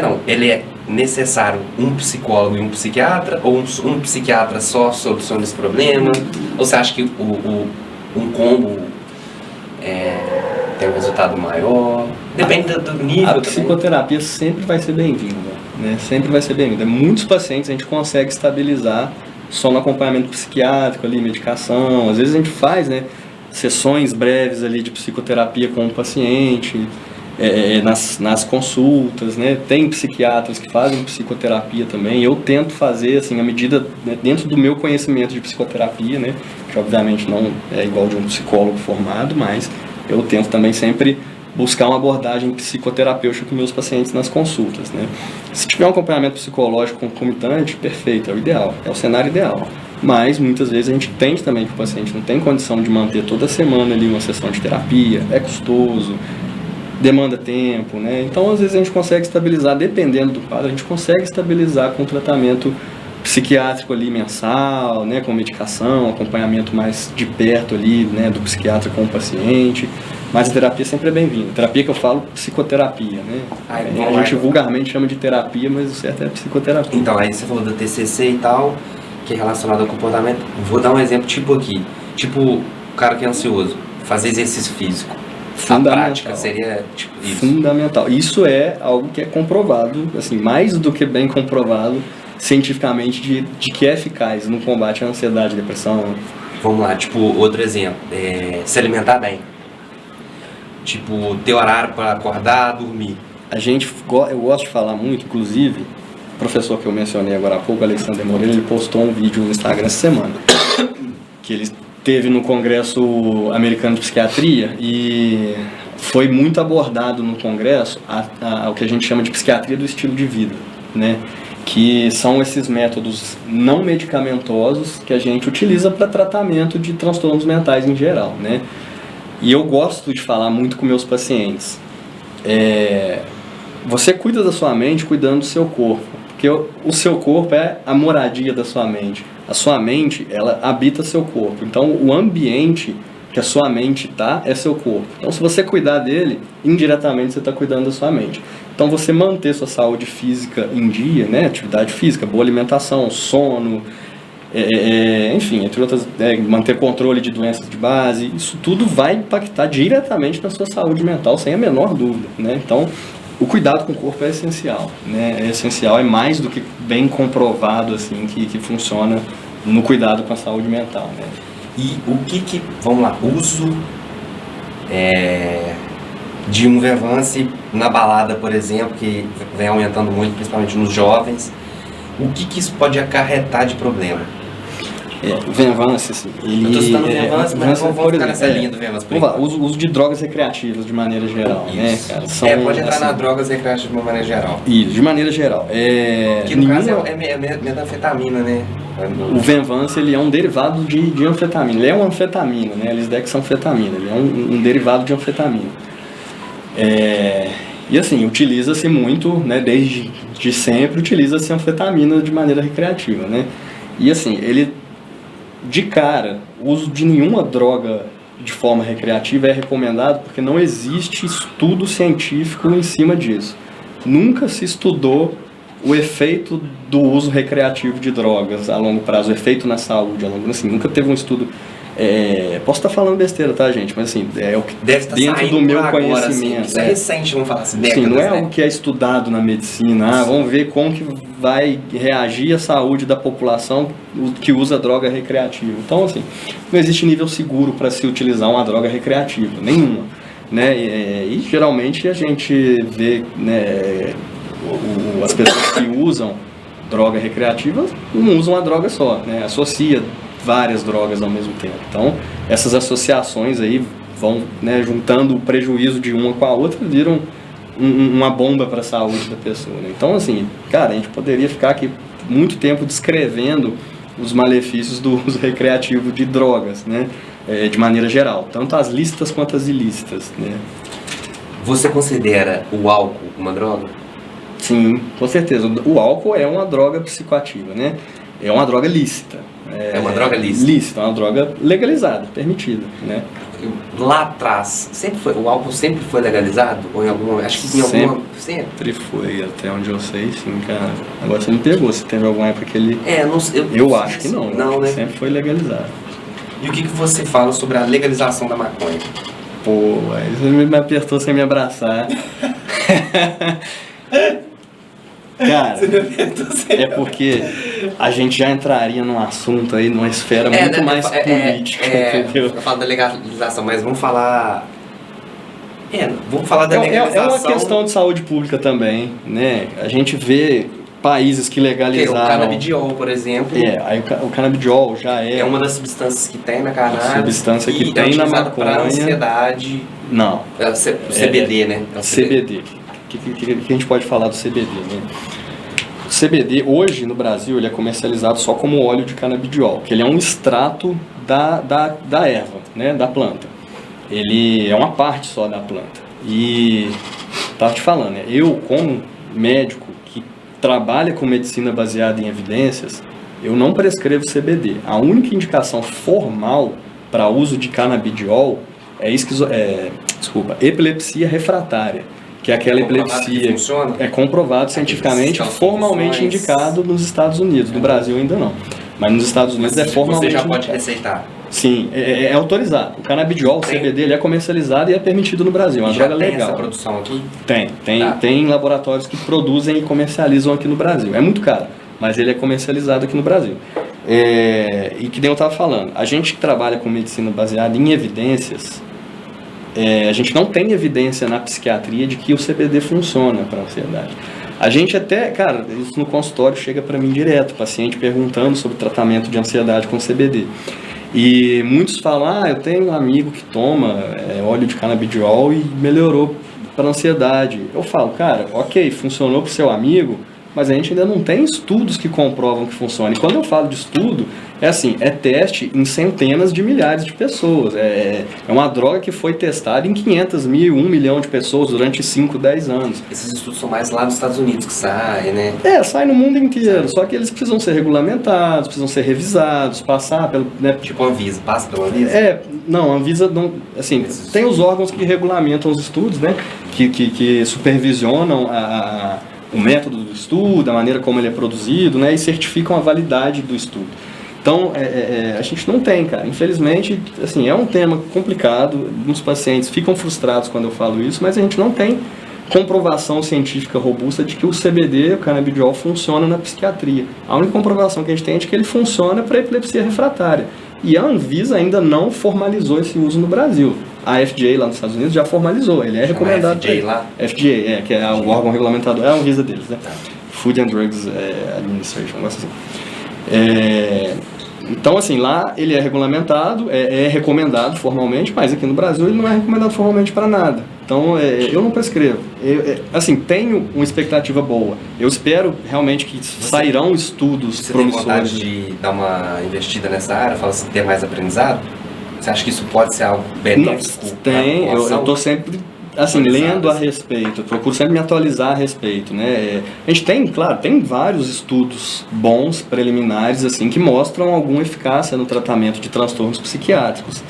não, ele é necessário um psicólogo e um psiquiatra, ou um psiquiatra só soluciona esse problema? Ou você acha que um combo tem um resultado maior? Depende do nível. A psicoterapia sempre vai ser bem-vinda, né? Sempre vai ser bem-vinda. Muitos pacientes a gente consegue estabilizar só no acompanhamento psiquiátrico ali, medicação. Às vezes a gente faz, né, sessões breves ali de psicoterapia com o paciente, nas consultas, né? Tem psiquiatras que fazem psicoterapia também. Eu tento fazer, assim, à medida, né, dentro do meu conhecimento de psicoterapia, né, que obviamente não é igual de um psicólogo formado, mas eu tento também sempre buscar uma abordagem psicoterapêutica com meus pacientes nas consultas, né? Se tiver um acompanhamento psicológico concomitante, perfeito, é o ideal, é o cenário ideal. Mas muitas vezes a gente entende também que o paciente não tem condição de manter toda semana ali uma sessão de terapia, é custoso, demanda tempo, né? Então às vezes a gente consegue estabilizar, dependendo do quadro, a gente consegue estabilizar com tratamento psiquiátrico ali mensal, né, com medicação, acompanhamento mais de perto ali, né, do psiquiatra com o paciente. Mas a terapia sempre é bem-vinda. Terapia que eu falo, psicoterapia, né? A gente vulgarmente chama de terapia, mas o certo é psicoterapia. Então, aí você falou do TCC e tal, que é relacionado ao comportamento. Vou dar um exemplo tipo aqui. Tipo, o cara que é ansioso, fazer exercício físico. A prática seria tipo isso. Fundamental. Isso é algo que é comprovado, assim, mais do que bem comprovado cientificamente de que é eficaz no combate à ansiedade e depressão. Vamos lá, tipo, outro exemplo. Se alimentar bem. Tipo, ter horário para acordar, dormir. Eu gosto de falar muito, inclusive, o professor que eu mencionei agora há pouco, Alexandre Moreira, ele postou um vídeo no Instagram essa semana, que ele teve no Congresso Americano de Psiquiatria e foi muito abordado no Congresso o que a gente chama de psiquiatria do estilo de vida, né? Que são esses métodos não medicamentosos que a gente utiliza para tratamento de transtornos mentais em geral, né? E eu gosto de falar muito com meus pacientes. Você cuida da sua mente cuidando do seu corpo, porque o seu corpo é a moradia da sua mente. A sua mente, ela habita seu corpo. Então, o ambiente que a sua mente está é seu corpo. Então, se você cuidar dele, indiretamente você está cuidando da sua mente. Então, você manter sua saúde física em dia, né? Atividade física, boa alimentação, sono, enfim, entre outras, manter controle de doenças de base, isso tudo vai impactar diretamente na sua saúde mental, sem a menor dúvida, né? Então, o cuidado com o corpo é essencial, né? É essencial, é mais do que bem comprovado, assim, que funciona no cuidado com a saúde mental, né? E o que vamos lá, uso de um Venvance na balada, por exemplo, que vem aumentando muito, principalmente nos jovens, o que isso pode acarretar de problema? Venvance, assim, eu tô citando Venvance, mas vamos ficar nessa linha do Venvance. Uso de drogas recreativas de maneira geral, isso, né, cara? Pode entrar nas drogas recreativas de uma maneira geral. Isso, de maneira geral. Que no caso é metanfetamina, né? O Venvance, ele é um derivado de anfetamina. Ele é uma anfetamina, né? Lisdexanfetamina. Ele é um derivado de anfetamina. E assim, utiliza-se muito, né? Desde sempre, utiliza-se anfetamina de maneira recreativa, né? E assim, de cara, o uso de nenhuma droga de forma recreativa é recomendado porque não existe estudo científico em cima disso. Nunca se estudou o efeito do uso recreativo de drogas a longo prazo, o efeito na saúde a longo prazo, assim, nunca teve um estudo. Posso estar falando besteira, tá, gente? Mas assim, é o que dentro do meu conhecimento. Assim, isso é recente, vamos falar assim, décadas, não é né? algo que é estudado na medicina. Vamos ver como que vai reagir a saúde da população que usa droga recreativa. Então, assim, não existe nível seguro para se utilizar uma droga recreativa, nenhuma, né? E geralmente a gente vê, né, as pessoas que usam droga recreativa não usam uma droga só, né? Associa várias drogas ao mesmo tempo. Então, essas associações aí vão, né, juntando o prejuízo de uma com a outra, viram uma bomba para a saúde da pessoa, né? Então, assim, cara, a gente poderia ficar aqui muito tempo descrevendo os malefícios do uso recreativo de drogas, né? De maneira geral, tanto as lícitas quanto as ilícitas, né? Você considera o álcool uma droga? Sim, com certeza. O álcool é uma droga psicoativa, né? É uma droga lícita. É uma droga lícita? Lícita, é uma droga legalizada, permitida, né? Lá atrás, o álcool sempre foi legalizado? Ou em alguma... Acho que em alguma... Sempre foi, até onde eu sei, sim, cara. Agora você me pegou, se teve alguma época que ele... Eu acho que não, não, né? Sempre foi legalizado. E o que você fala sobre a legalização da maconha? Pô, aí você me apertou sem me abraçar. Cara, é porque a gente já entraria num assunto aí, numa esfera muito mais política, entendeu? Eu falo da legalização, mas vamos falar... vamos falar da legalização... É uma questão de saúde pública também, né? A gente vê países que legalizaram... O canabidiol, por exemplo... Aí o canabidiol já é... É uma das substâncias que tem na cannabis. Substância que tem na maconha. Para ansiedade... Não. É o CBD, né? É o CBD. O que a gente pode falar do CBD, né? O CBD, hoje, no Brasil, ele é comercializado só como óleo de canabidiol, que ele é um extrato da erva, né? Da planta. Ele é uma parte só da planta. E, estava te falando, né? Eu, como médico que trabalha com medicina baseada em evidências, eu não prescrevo CBD. A única indicação formal para uso de canabidiol é epilepsia refratária, que é aquela epilepsia que é comprovado cientificamente, formalmente indicado nos Estados Unidos. No Brasil ainda não, mas nos Estados Unidos é formalmente indicado. Você já pode indicado. receitar? Sim, é autorizado. O canabidiol, o CBD, ele é comercializado e é permitido no Brasil. É uma droga legal. Tem essa produção aqui? Tem laboratórios que produzem e comercializam aqui no Brasil. É muito caro, mas ele é comercializado aqui no Brasil. E que nem eu estava falando, a gente que trabalha com medicina baseada em evidências, a gente não tem evidência na psiquiatria de que o CBD funciona para a ansiedade. A gente até, cara, isso no consultório chega para mim direto, paciente perguntando sobre tratamento de ansiedade com CBD. E muitos falam, eu tenho um amigo que toma óleo de canabidiol e melhorou para ansiedade. Eu falo, cara, ok, funcionou para o seu amigo, mas a gente ainda não tem estudos que comprovam que funciona. E quando eu falo de estudo, é teste em centenas de milhares de pessoas. É uma droga que foi testada em 500 mil, 1 milhão de pessoas durante 5, 10 anos. Esses estudos são mais lá nos Estados Unidos que saem, né? Sai no mundo inteiro. Só que eles precisam ser regulamentados, precisam ser revisados, passar pelo... Né? Tipo a Anvisa, passa pela Anvisa? Não, a Anvisa não... Assim, tem os órgãos que regulamentam os estudos, né? Que supervisionam o método do estudo, a maneira como ele é produzido, né, e certificam a validade do estudo. Então, a gente não tem, cara. Infelizmente, assim, é um tema complicado, muitos pacientes ficam frustrados quando eu falo isso, mas a gente não tem comprovação científica robusta de que o CBD, o canabidiol, funciona na psiquiatria. A única comprovação que a gente tem é de que ele funciona para epilepsia refratária. E a Anvisa ainda não formalizou esse uso no Brasil. A FDA lá nos Estados Unidos já formalizou, ele é recomendado. FDA lá? FDA, que é o órgão regulamentador, é a Anvisa deles, né? Food and Drugs Administration, assim. Então, assim, lá ele é regulamentado, é recomendado formalmente, mas aqui no Brasil ele não é recomendado formalmente para nada. Então, eu não prescrevo. Assim, tenho uma expectativa boa. Eu espero realmente que sairão estudos promissores. Você tem vontade de dar uma investida nessa área, falar assim, ter mais aprendizado? Você acha que isso pode ser algo benéfico? Tem, eu estou sempre assim, lendo a respeito, eu procuro sempre me atualizar a respeito, né? A gente tem, claro, tem vários estudos bons, preliminares, assim, que mostram alguma eficácia no tratamento de transtornos psiquiátricos.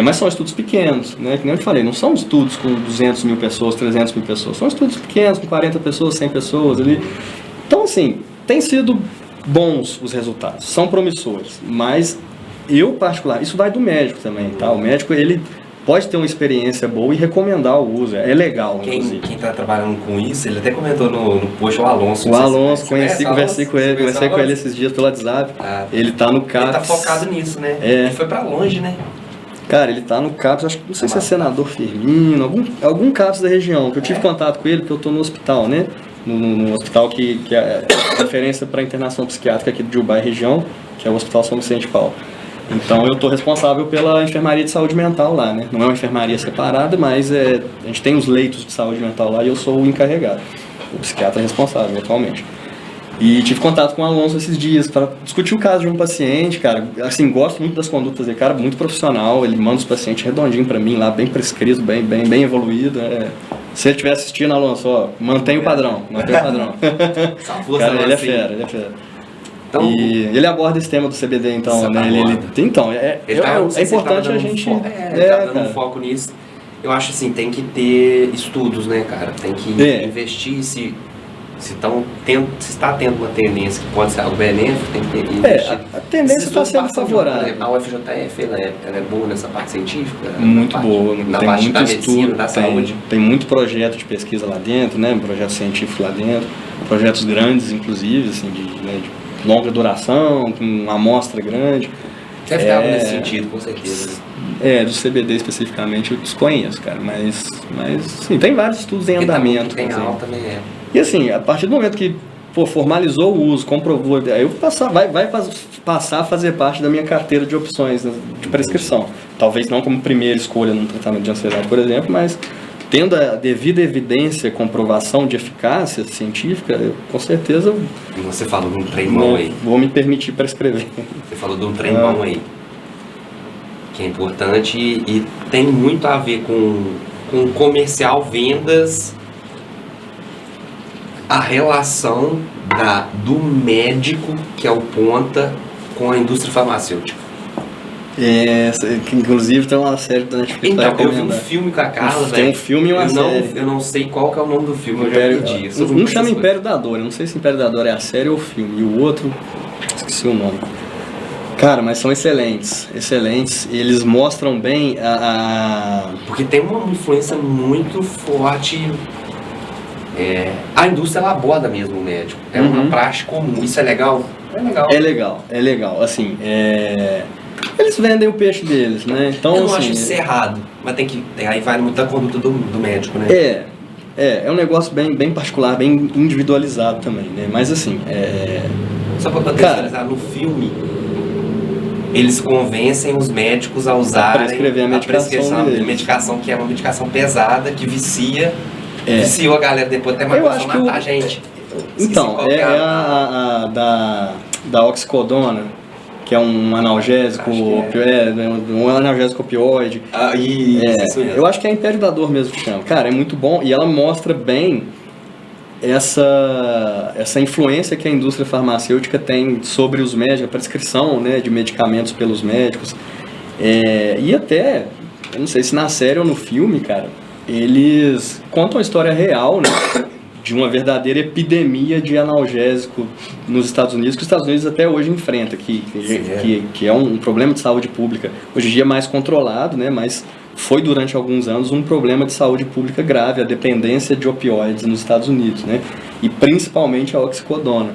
Mas são estudos pequenos, né? Que nem eu te falei, não são estudos com 200 mil pessoas, 300 mil pessoas, são estudos pequenos, com 40 pessoas, 100 pessoas ali. Então, assim, tem sido bons os resultados, são promissores, mas eu, particular, isso vai do médico também, tá? O médico, ele pode ter uma experiência boa e recomendar o uso, é legal, inclusive. Quem está trabalhando com isso, ele até comentou no post, o Alonso. O Alonso, conversei com ele esses dias pelo WhatsApp, ele está no CAPS. Ele está focado nisso, né? Ele foi para longe, né? Cara, ele está no CAPS, acho que não sei se é senador Firmino, algum CAPS da região, que eu tive contato com ele, porque eu estou no hospital, né? No hospital que é referência para internação psiquiátrica aqui de Ubai região, que é o Hospital São Vicente de Paulo. Então eu estou responsável pela enfermaria de saúde mental lá, né? Não é uma enfermaria separada, mas a gente tem os leitos de saúde mental lá e eu sou o encarregado, o psiquiatra responsável atualmente. E tive contato com o Alonso esses dias para discutir o caso de um paciente, cara. Assim, gosto muito das condutas dele, cara, muito profissional. Ele manda os pacientes redondinho para mim lá, bem prescrito, bem evoluído. Se ele estiver assistindo, Alonso, mantém o padrão, Cara, ele é fera. Então, e ele aborda esse tema do CBD, então, né? É importante a gente... Ele tá dando foco nisso. Eu acho assim, tem que ter estudos, né, cara? Tem que investir, se está tendo uma tendência que pode ser algo benéfico, tem que ter investir. A tendência está sendo favorável. A UFJF, ela é boa nessa parte científica? Muito boa. Na tem parte muito da estudo, medicina, da saúde. Tem muito projeto de pesquisa lá dentro, né? Um projeto científico lá dentro. projetos grandes, inclusive, assim, de longa duração, com uma amostra grande. Deve ter algo nesse sentido, com certeza. Do CBD especificamente eu desconheço, cara, mas sim, tem vários estudos em andamento. Tem alta também E assim, a partir do momento que formalizou o uso, comprovou, aí eu vai passar a fazer parte da minha carteira de opções, né, de prescrição. Talvez não como primeira escolha num tratamento de ansiedade, por exemplo, mas tendo a devida evidência, comprovação de eficácia científica, eu, com certeza... Você falou de um trem bom aí. Vou me permitir prescrever. Você falou de um trem bom aí, que é importante e tem muito a ver com comercial, vendas, a relação do médico, que é o ponta, com a indústria farmacêutica. Que inclusive tem uma série da Netflix. Então, eu vi um filme com a Carla, tem um filme e uma série. Eu não sei qual que é o nome do filme, eu já perdi. Um chama Império da Dor, eu não sei se Império da Dor é a série ou o filme, e o outro, esqueci o nome. Cara, mas são excelentes, eles mostram bem Porque tem uma influência muito forte. A indústria ela aborda mesmo o médico, é uma prática comum, isso é legal? É legal, assim, eles vendem o peixe deles, né? Então, eu não assim, acho isso errado, mas aí vai muito da conduta do médico, né? É um negócio bem particular, bem individualizado também, né? Mas assim, Só para contextualizar, no filme, eles convencem os médicos a usarem prescrever a medicação que é uma medicação pesada, que viciou a galera depois até matar a gente. Então, da oxicodona, que é um analgésico, um analgésico opioide. Isso mesmo. Eu acho que é Império da Dor mesmo que chama. Cara, é muito bom e ela mostra bem essa influência que a indústria farmacêutica tem sobre os médicos, a prescrição, né, de medicamentos pelos médicos. E até, eu não sei se na série ou no filme, cara, eles contam a história real, né, de uma verdadeira epidemia de analgésico nos Estados Unidos, que os Estados Unidos até hoje enfrenta, que é um problema de saúde pública, hoje em dia mais controlado, né, mas foi durante alguns anos um problema de saúde pública grave, a dependência de opioides nos Estados Unidos, né, e principalmente a oxicodona.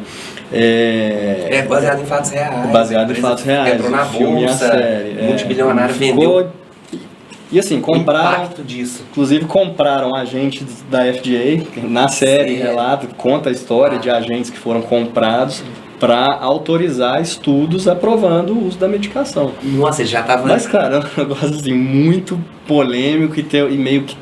Baseado em fatos reais. Baseado em fatos reais. Entrou na filme bolsa, e a série. Multibilionário vendeu. E assim, compraram, disso. Inclusive compraram agentes da FDA, na série relata, conta a história de agentes que foram comprados para autorizar estudos aprovando o uso da medicação. Nossa, ele já estava... Mas, cara, é um negócio assim, muito polêmico e meio que,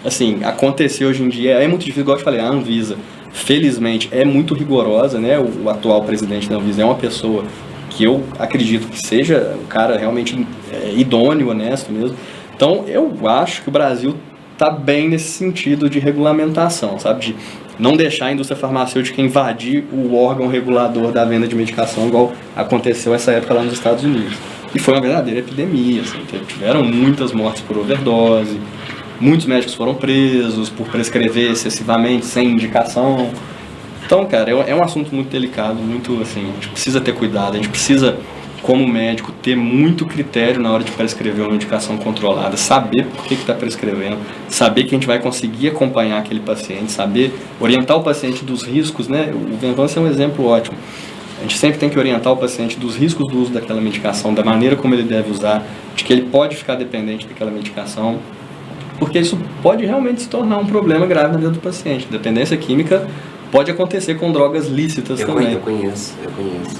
assim, aconteceu hoje em dia, é muito difícil, igual eu te falei, a Anvisa, felizmente, é muito rigorosa, né, o atual presidente da Anvisa é uma pessoa que eu acredito que seja um cara realmente idôneo, honesto mesmo. Então, eu acho que o Brasil está bem nesse sentido de regulamentação, sabe? De não deixar a indústria farmacêutica invadir o órgão regulador da venda de medicação, igual aconteceu essa época lá nos Estados Unidos. E foi uma verdadeira epidemia, assim, tiveram muitas mortes por overdose, muitos médicos foram presos por prescrever excessivamente, sem indicação. Então, cara, é um assunto muito delicado, muito, assim, a gente precisa ter cuidado, a gente precisa, como médico, ter muito critério na hora de prescrever uma medicação controlada, saber por que está prescrevendo, saber que a gente vai conseguir acompanhar aquele paciente, saber orientar o paciente dos riscos, né? O Venvance é um exemplo ótimo. A gente sempre tem que orientar o paciente dos riscos do uso daquela medicação, da maneira como ele deve usar, de que ele pode ficar dependente daquela medicação, porque isso pode realmente se tornar um problema grave na vida do paciente. Dependência química pode acontecer com drogas lícitas também. Eu conheço.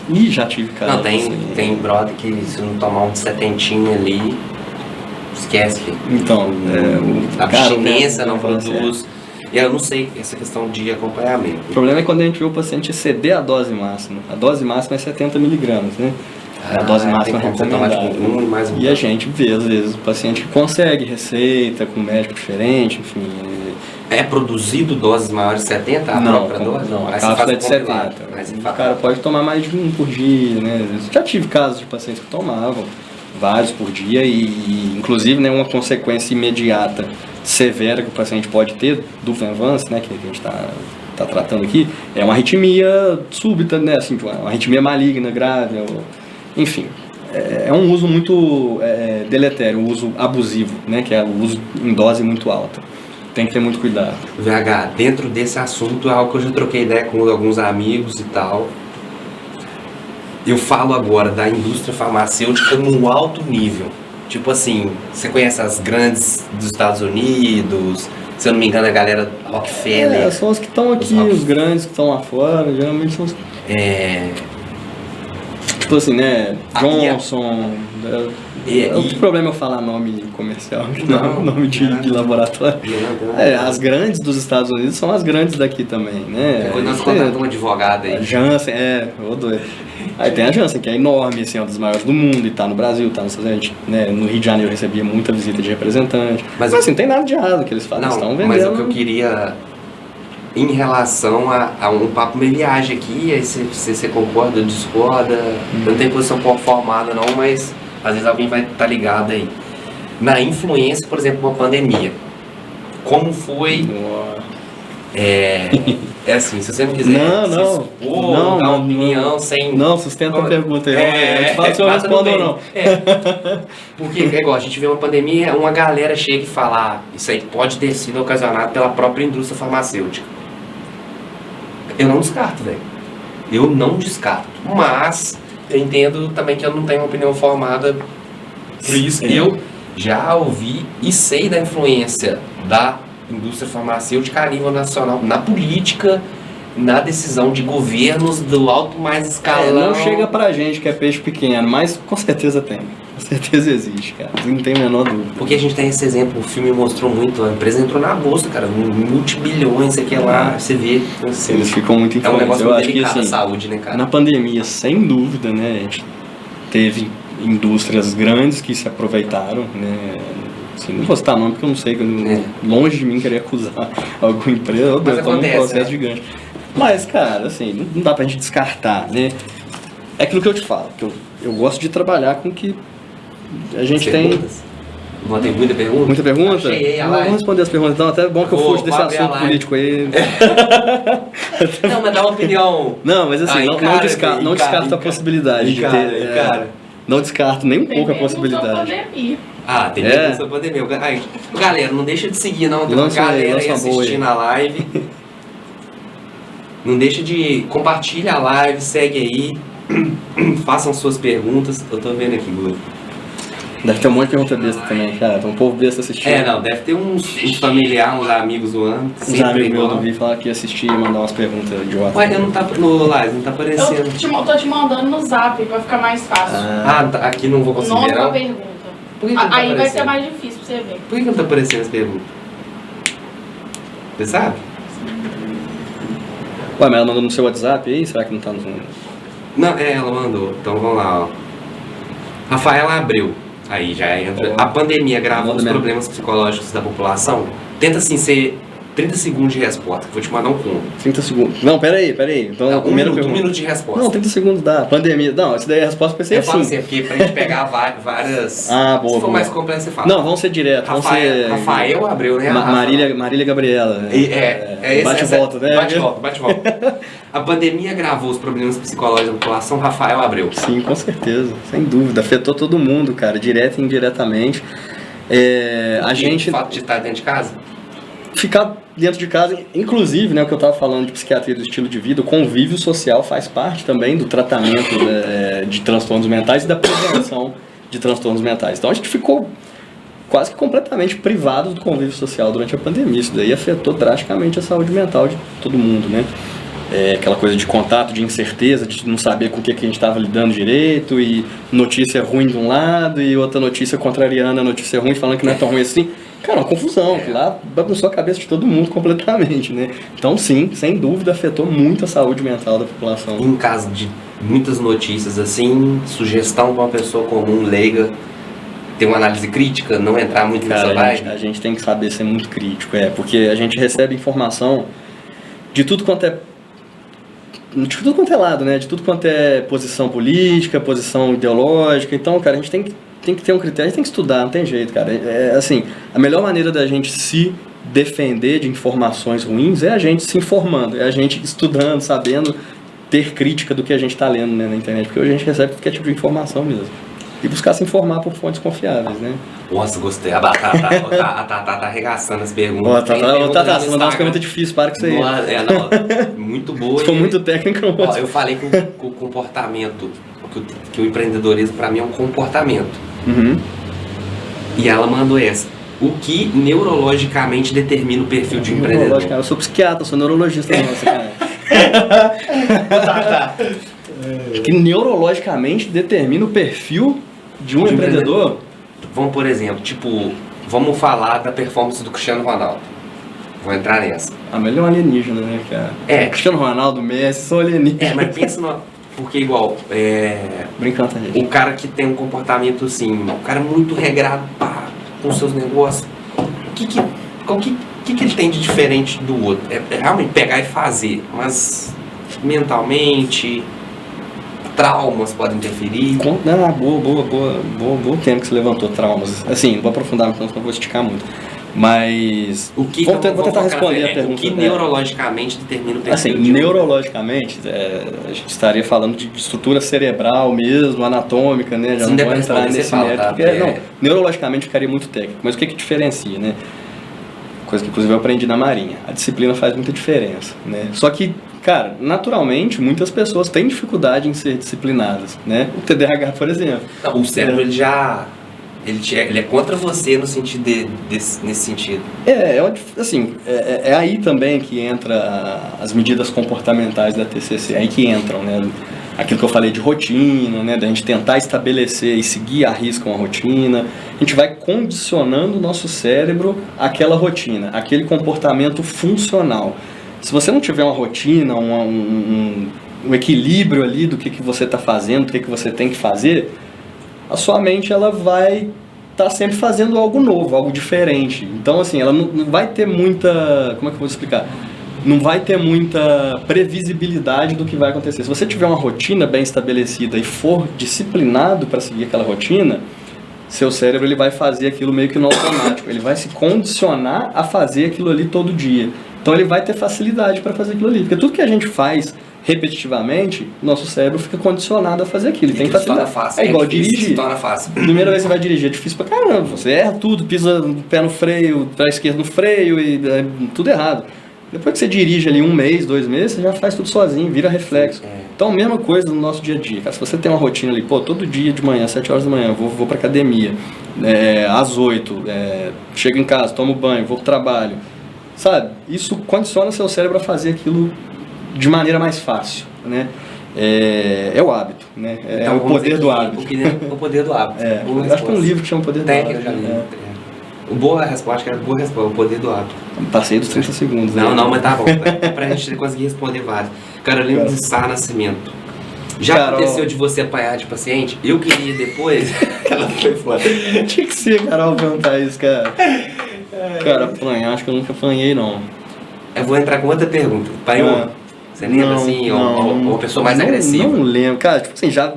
Ih, já tive casos. Não, tem brother que se não tomar um setentinho ali, esquece. Então, a abstinência não produz. E eu não sei essa questão de acompanhamento. O problema é quando a gente vê o paciente exceder a dose máxima. A dose máxima é 70 miligramas, né? A dose máxima recomendada. E a gente vê, às vezes, o paciente que consegue receita com um médico diferente, enfim. É produzido doses maiores de 70? A própria dose? Não, a cápsula é de 70. O cara pode tomar mais de um por dia, né? Já tive casos de pacientes que tomavam vários por dia e inclusive, né, uma consequência imediata severa que o paciente pode ter do Venvance, né, que a gente está tratando aqui, é uma arritmia súbita, né, assim, uma arritmia maligna, grave, enfim. É um uso muito deletério, um uso abusivo, né, que é o uso em dose muito alta. Tem que ter muito cuidado. VH, dentro desse assunto, é algo que eu já troquei ideia com alguns amigos e tal. Eu falo agora da indústria farmacêutica num alto nível. Tipo assim, você conhece as grandes dos Estados Unidos, se eu não me engano a galera Rockefeller. São os que estão aqui, os grandes que estão lá fora, geralmente são os... Tipo assim, né, Johnson... Outro problema é eu falar nome comercial, nome de laboratório. As grandes dos Estados Unidos são as grandes daqui também, né? Depois nós contratamos uma advogada aí. Janssen, ô doido. Aí tem a Janssen, que é enorme, assim, é uma das maiores do mundo, e tá no Brasil, tá nos Estados Unidos, né? No Rio de Janeiro eu recebia muita visita de representante. Mas assim, não tem nada de errado que eles fazem, estão vendendo. Mas o que eu queria, em relação a um papo meio viagem aqui, aí você concorda ou discorda, não tem posição formada não, mas às vezes alguém vai estar ligado aí. Na influência, por exemplo, uma pandemia. Como foi... É assim, se você não quiser dar uma opinião sem... Não, sustenta a pergunta aí. Fala se eu respondo ou não. Porque é igual, a gente vê uma pandemia, uma galera chega e fala, isso aí pode ter sido ocasionado pela própria indústria farmacêutica. Eu não descarto, velho. Eu não descarto. Mas eu entendo também que eu não tenho uma opinião formada por isso. Eu já ouvi e sei da influência da indústria farmacêutica a nível nacional, na política, na decisão de governos do alto mais escalão. Não chega pra gente que é peixe pequeno, mas com certeza tem. Com certeza existe, cara. Não tem a menor dúvida. Porque a gente tem esse exemplo, o filme mostrou muito, a empresa entrou na bolsa, cara, multibilhões, aqui lá, você vê. Assim, eles ficam muito influentes. É um negócio muito delicado da saúde, né, cara? Na pandemia, sem dúvida, né, a gente teve indústrias grandes que se aproveitaram, né. Assim, não vou citar nome porque eu não sei, longe de mim querer acusar alguma empresa, eu tô num processo gigante. Mas, cara, assim, não dá pra gente descartar, né? É aquilo que eu te falo, que eu gosto de trabalhar com que a gente tem... Tem muita pergunta? Muita pergunta? Vamos responder as perguntas, então até é bom que eu fujo desse assunto político aí. Não, mas dá uma opinião... Não, mas assim, não descarto a possibilidade de ter... Não descarto nem um pouco a possibilidade. Tem perguntas sobre a pandemia. Galera, não deixa de seguir não, tem uma galera aí assistindo a live. Não deixa de compartilhar a live, segue aí, façam suas perguntas. Eu tô vendo aqui, Guto. Deve ter um monte de pergunta besta também, cara. Tem um povo besta assistindo. Deve ter uns familiares, uns amigos zoando. Uns amigos meus do Rio falar que ia assistir e mandar umas perguntas de WhatsApp. Ué, eu não tá no live, não tá aparecendo. Eu tô te mandando no zap pra ficar mais fácil. Aqui não vou conseguir. Nome da pergunta. Por que não tá aí aparecendo? Vai ser mais difícil pra você ver. Por que não tá aparecendo as perguntas? Você sabe? Ué, mas ela mandou no seu WhatsApp aí? Será que não tá no... Não, ela mandou. Então vamos lá, ó. Rafaela Abreu. Aí já entra. A pandemia agravou os problemas psicológicos da população. Tenta assim ser 30 segundos de resposta, que eu vou te mandar um conto. 30 segundos. Não, peraí. Então, não, um minuto de resposta. Não, 30 segundos dá. Pandemia. Não, essa daí a resposta vai ser assim. Eu falo assim, porque pra gente pegar várias... boa. Se for mais complexo, você fala. Não, vamos ser direto. Rafael Abreu, né? Marília Gabriela. Bate volta, né? Bate volta. A pandemia agravou os problemas psicológicos da população, Rafael Abreu. Sim, com certeza. Sem dúvida. Afetou todo mundo, cara. Direto e indiretamente. O fato de estar dentro de casa? Ficar dentro de casa, inclusive, né, o que eu estava falando de psiquiatria do estilo de vida, o convívio social faz parte também do tratamento de transtornos mentais e da prevenção de transtornos mentais. Então a gente ficou quase que completamente privado do convívio social durante a pandemia. Isso daí afetou drasticamente a saúde mental de todo mundo, né? Aquela coisa de contato, de incerteza, de não saber com o que a gente estava lidando direito, e notícia ruim de um lado e outra notícia contrariando a notícia ruim, falando que não é tão ruim assim. Cara, uma confusão, que lá bagunçou a cabeça de todo mundo completamente, né? Então sim, sem dúvida afetou muito a saúde mental da população. Em caso de muitas notícias assim, sugestão para uma pessoa comum, leiga, ter uma análise crítica, não entrar muito nessa vibe? A gente tem que saber ser muito crítico, porque a gente recebe informação de tudo quanto é lado, né? De tudo quanto é posição política, posição ideológica. Então, cara, a gente tem que ter um critério, a gente tem que estudar, não tem jeito, cara. Assim, a melhor maneira da gente se defender de informações ruins é a gente se informando, é a gente estudando, sabendo ter crítica do que a gente está lendo, né, na internet, porque hoje a gente recebe qualquer tipo de informação mesmo. e buscar se informar por fontes confiáveis, né? Nossa, gostei. A Tatá tá arregaçando as perguntas. Ó, Tatá, Tem pergunta você no mandar umas Instagram. perguntas difíceis, para com isso aí. Não, muito boa. Se for e- muito técnico, não Ó, pode. eu falei que o comportamento, que o empreendedorismo para mim é um comportamento. Uhum. E ela mandou essa. O que neurologicamente determina o perfil de um empreendedor? Eu sou psiquiatra, sou neurologista, nossa, cara. Que neurologicamente determina o perfil de um De um empreendedor. Vamos, por exemplo, vamos falar da performance do Cristiano Ronaldo. Vou entrar nessa. Ah, mas ele é um alienígena, né, cara? É. Cristiano Ronaldo, Messi, são alienígenas. Mas pensa no... Porque igual, Brincando, tá, gente? o cara que tem um comportamento assim, o cara muito regrado, pá, com seus negócios, o que ele tem de diferente do outro? É realmente pegar e fazer, mas mentalmente, traumas podem interferir. Boa tema que você levantou, traumas. Assim, não vou aprofundar muito, não vou esticar muito. Mas. Vou vou tentar responder a pergunta. O que neurologicamente determina o perfil Assim, de um- neurologicamente, a gente estaria falando de estrutura cerebral mesmo, anatômica, né? Já Sim, não deve vou entrar responder, nesse você fala, método. tá? Porque, não, neurologicamente ficaria muito técnico. Mas o que diferencia, né? Coisa que inclusive eu aprendi na Marinha. A disciplina faz muita diferença, né? Só que, cara, naturalmente, muitas pessoas têm dificuldade em ser disciplinadas, né? O TDAH, por exemplo. Não, o cérebro ele é contra você no sentido nesse sentido. É aí também que entra as medidas comportamentais da TCC, é aí que entram, né? Aquilo que eu falei de rotina, né? Da gente tentar estabelecer e seguir à risca uma rotina. A gente vai condicionando o nosso cérebro àquela rotina, àquele comportamento funcional. Se você não tiver uma rotina, um equilíbrio ali do que você está fazendo, do que você tem que fazer, a sua mente ela vai estar sempre fazendo algo novo, algo diferente. Então, assim, ela não vai ter muita... Como é que eu vou explicar? Não vai ter muita previsibilidade do que vai acontecer. Se você tiver uma rotina bem estabelecida e for disciplinado para seguir aquela rotina, seu cérebro ele vai fazer aquilo meio que no automático. Ele vai se condicionar a fazer aquilo ali todo dia. Então, ele vai ter facilidade para fazer aquilo ali. Porque tudo que a gente faz repetitivamente, nosso cérebro fica condicionado a fazer aquilo. Ele tem facilidade. Fácil. É igual difícil, dirigir. se torna fácil. Primeira vez que você vai dirigir é difícil pra caramba. Você erra tudo, pisa o pé no freio, pé esquerdo no freio e é tudo errado. Depois que você dirige ali 1 mês, 2 meses, você já faz tudo sozinho, vira reflexo. Então, mesma coisa no nosso dia a dia. Cara, se você tem uma rotina ali, todo dia de manhã, 7 horas da manhã, vou pra academia, às 8, chego em casa, tomo banho, vou pro trabalho, sabe? Isso condiciona seu cérebro a fazer aquilo de maneira mais fácil, né? É o hábito, né? Então, o poder do hábito. O poder do hábito. Boa Acho que tem um livro que chama O Poder do Hábito. Eu já li. Boa resposta, acho que era boa resposta, o poder do hábito. Passei dos 30 segundos. Não, mas tá bom. É pra gente conseguir responder vários. Carolina de Sá Nascimento. Já Carol. aconteceu de você apanhar de paciente? Eu queria depois. Ela foi foda. Tinha que ser, Carol, perguntar isso, cara. Cara, apanhar, acho que eu nunca apanhei, não. Eu vou entrar com outra pergunta. Apanhou? Você lembra assim? Ou uma pessoa mais agressiva? Não lembro. Cara, tipo assim, já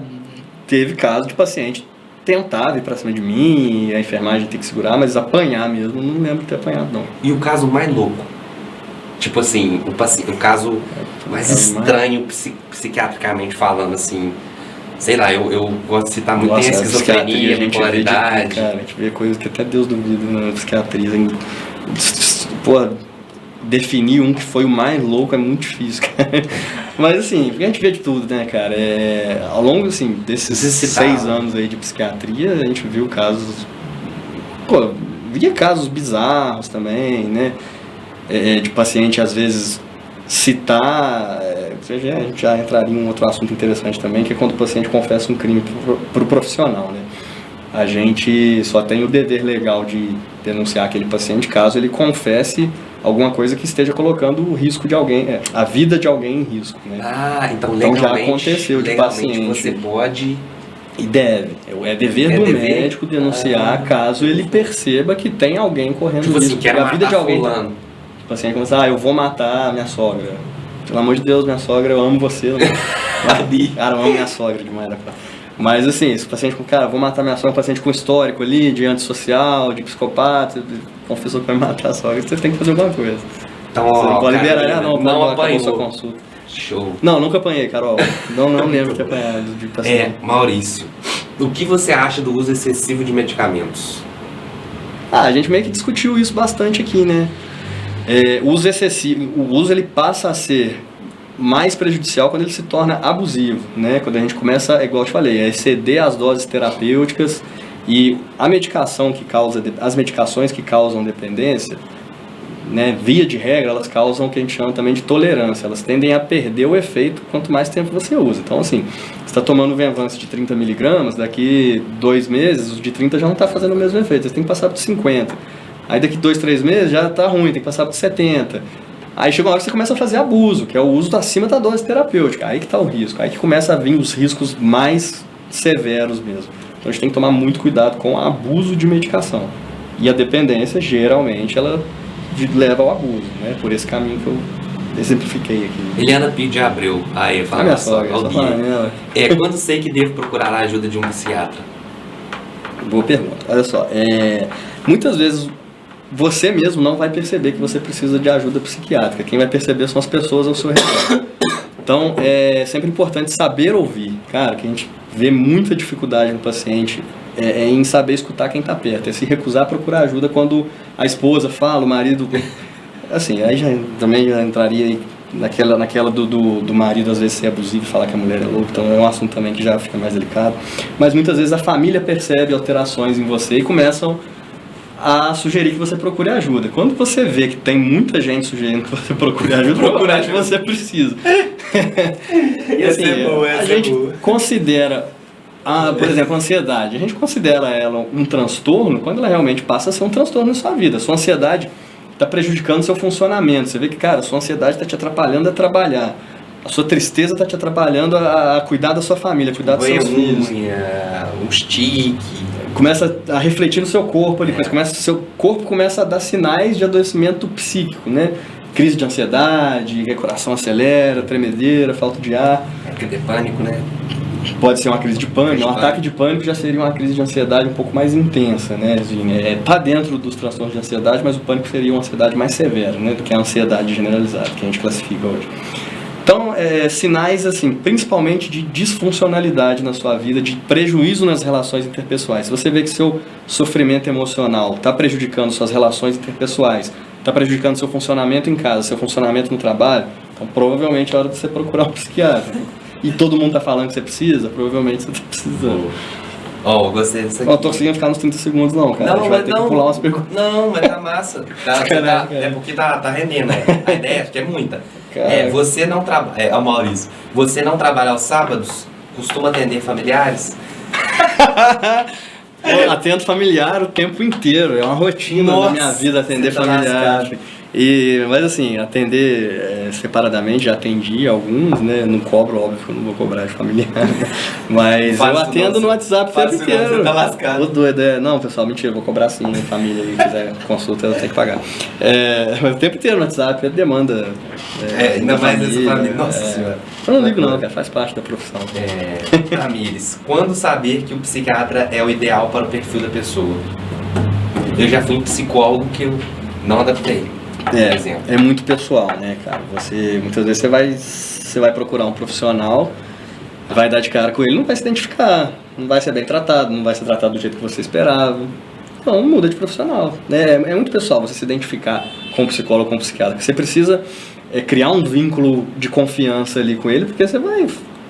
teve caso de paciente tentar vir pra cima de mim, a enfermagem ter que segurar, mas apanhar mesmo, não lembro de ter apanhado, não. E o caso mais louco? Tipo assim, o caso mais estranho psiquiatricamente falando, assim. Sei lá, eu gosto de citar muito, tem a esquizofrenia, a bipolaridade. Cara, a gente vê coisas que até Deus duvida na psiquiatria. Pô, definir um que foi o mais louco é muito difícil, cara. Mas assim, a gente vê de tudo, né, cara? Ao longo, assim, desses 6 anos aí de psiquiatria, a gente viu casos... Pô, via casos bizarros também, né? De paciente, às vezes, citar... a gente já entraria em um outro assunto interessante também, que é quando o paciente confessa um crime pro profissional, né? A gente só tem o dever legal de denunciar aquele paciente caso ele confesse alguma coisa que esteja colocando o risco de alguém, a vida de alguém em risco, né? Então legalmente, já aconteceu de paciente. Você pode... E deve. É dever do médico denunciar caso ele perceba que tem alguém correndo tipo risco. Assim, quero a vida de alguém. fulano. Tipo assim, começar, eu vou matar minha sogra. Pelo amor de Deus, minha sogra, eu amo você. Cara, eu amo minha sogra demais. Mas assim, esse paciente com, cara, vou matar minha sogra, um paciente com histórico ali, de antissocial, de psicopata, confessou que vai matar a sogra, você tem que fazer alguma coisa. Então, você não pode liberar, não apanhou sua consulta. Show. Não, nunca apanhei, Carol. Não lembro de ter apanhado de paciente. Maurício. O que você acha do uso excessivo de medicamentos? A gente meio que discutiu isso bastante aqui, né? O uso excessivo, o uso ele passa a ser mais prejudicial quando ele se torna abusivo, né? Quando a gente começa, igual eu te falei, a exceder as doses terapêuticas e a medicação que causa, as medicações que causam dependência, né, via de regra, elas causam o que a gente chama também de tolerância. Elas tendem a perder o efeito quanto mais tempo você usa. Então, assim, você está tomando Venvance de 30 miligramas, daqui 2 meses, os de 30 já não está fazendo o mesmo efeito. Você tem que passar para 50. Aí daqui 2, 3 meses já está ruim, tem que passar para 70. Aí chega uma hora que você começa a fazer abuso, que é o uso acima da dose terapêutica. Aí que está o risco. Aí que começa a vir os riscos mais severos mesmo. Então a gente tem que tomar muito cuidado com o abuso de medicação. E a dependência, geralmente, ela leva ao abuso, né? Por esse caminho que eu exemplifiquei aqui. Eliana Pio de Abreu, aí fala minha sogra, quando sei que devo procurar a ajuda de um psiquiatra? Boa pergunta. Olha só, muitas vezes você mesmo não vai perceber que você precisa de ajuda psiquiátrica. Quem vai perceber são as pessoas ao seu redor. Então, é sempre importante saber ouvir. Cara, que a gente vê muita dificuldade no paciente em saber escutar quem está perto, é se recusar a procurar ajuda quando a esposa fala, o marido... Assim, aí também já entraria aí naquela do marido às vezes ser abusivo e falar que a mulher é louca, então é um assunto também que já fica mais delicado. Mas muitas vezes a família percebe alterações em você e começam a sugerir que você procure ajuda. Quando você vê que tem muita gente sugerindo que você procure ajuda, procurar que você precisa. E assim, a gente considera, por exemplo, a ansiedade. A gente considera ela um transtorno quando ela realmente passa a ser um transtorno na sua vida. A sua ansiedade está prejudicando o seu funcionamento. Você vê que, cara, a sua ansiedade está te atrapalhando a trabalhar. A sua tristeza está te atrapalhando a cuidar da sua família, cuidar dos seus filhos. Um estique. Começa a refletir no seu corpo ali, seu corpo começa a dar sinais de adoecimento psíquico, né? Crise de ansiedade, coração acelera, tremedeira, falta de ar. Crise de pânico, né? Pode ser uma crise de pânico, um ataque de pânico já seria uma crise de ansiedade um pouco mais intensa, né? Tá dentro dos transtornos de ansiedade, mas o pânico seria uma ansiedade mais severa, né? Do que a ansiedade generalizada, que a gente classifica hoje. Então, sinais, assim, principalmente de disfuncionalidade na sua vida, de prejuízo nas relações interpessoais. Se você vê que seu sofrimento emocional está prejudicando suas relações interpessoais, está prejudicando seu funcionamento em casa, seu funcionamento no trabalho, então provavelmente é hora de você procurar um psiquiatra. E todo mundo está falando que você precisa, provavelmente você está precisando. Gostei disso aqui. Não tô conseguindo ficar nos 30 segundos não, cara. Não, a gente vai ter que pular umas perguntas. Não, mas tá massa. É porque tá rendendo, né? A ideia acho que é muita. Você não trabalha... Maurício, você não trabalha aos sábados? Costuma atender familiares? Eu atendo familiar o tempo inteiro. É uma rotina da minha vida atender familiar. Mas assim, atender separadamente, já atendi alguns, né? Não cobro, óbvio que eu não vou cobrar de familiar. Mas eu atendo no WhatsApp o tempo inteiro. Você tá lascado. O doido não, pessoal, mentira, eu vou cobrar sim. Família aí, quiser consulta, eu tenho que pagar. Mas o tempo inteiro no WhatsApp, é demanda. Ainda mais essa família. Nossa senhora. Eu não ligo não, cara, faz parte da profissão. Tamires, quando saber que o psiquiatra é o ideal para o perfil da pessoa? Eu já fui um psicólogo que eu não adaptei. É muito pessoal, né, cara? Muitas vezes você vai procurar um profissional, vai dar de cara com ele, não vai se identificar, não vai ser bem tratado, não vai ser tratado do jeito que você esperava. Então, muda de profissional. É muito pessoal você se identificar com o psicólogo, com o psiquiatra. Você precisa criar um vínculo de confiança ali com ele, porque você vai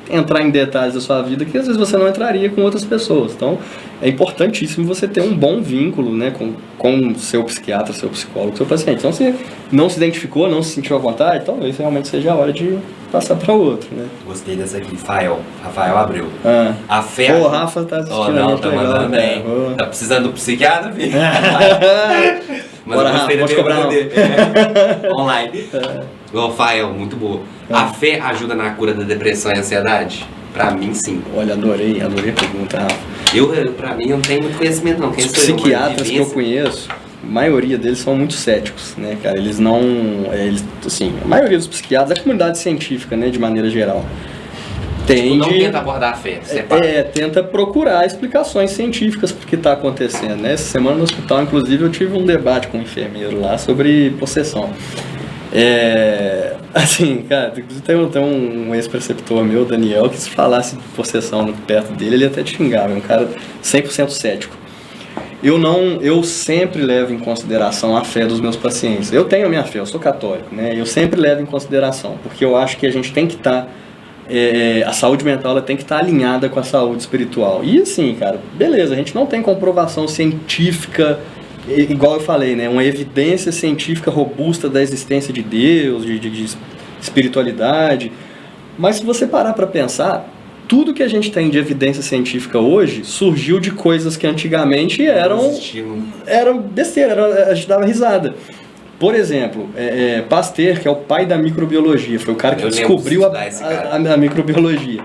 entrar em detalhes da sua vida que às vezes você não entraria com outras pessoas. Então, é importantíssimo você ter um bom vínculo, né, com o seu psiquiatra, seu psicólogo, seu paciente. Então, se não se identificou, não se sentiu à vontade, talvez realmente seja a hora de passar para outro, né? Gostei dessa aqui, Rafael Abreu. A fé... O Rafa tá assistindo. Não, tá mandando bem. Tá precisando do psiquiatra, filho? Mas bora, Rafa, pode cobrar não. Online. Rafael, muito boa. A fé ajuda na cura da depressão e ansiedade? Pra mim, sim. Olha, adorei a pergunta, Rafa. Pra mim, eu não tenho muito conhecimento, não. Os psiquiatras que eu conheço, a maioria deles são muito céticos, né, cara? Eles não... assim, a maioria dos psiquiatras, a comunidade científica, né, de maneira geral, não tenta abordar a fé, tenta procurar explicações científicas pro que está acontecendo, né? Essa semana no hospital, inclusive, eu tive um debate com um enfermeiro lá sobre possessão. Assim, cara, tem um ex-preceptor meu, Daniel, que se falasse de possessão perto dele, ele até te xingava, é um cara 100% cético. Eu sempre levo em consideração a fé dos meus pacientes. Eu tenho a minha fé, eu sou católico, né? Eu sempre levo em consideração, porque eu acho que a gente tem que estar... a saúde mental ela tem que estar alinhada com a saúde espiritual. E assim, cara, beleza, a gente não tem comprovação científica, igual eu falei, né? Uma evidência científica robusta da existência de Deus, de espiritualidade. Mas se você parar para pensar, tudo que a gente tem de evidência científica hoje surgiu de coisas que antigamente eram besteira, a gente dava risada. Por exemplo, Pasteur, que é o pai da microbiologia, foi o cara que descobriu a microbiologia.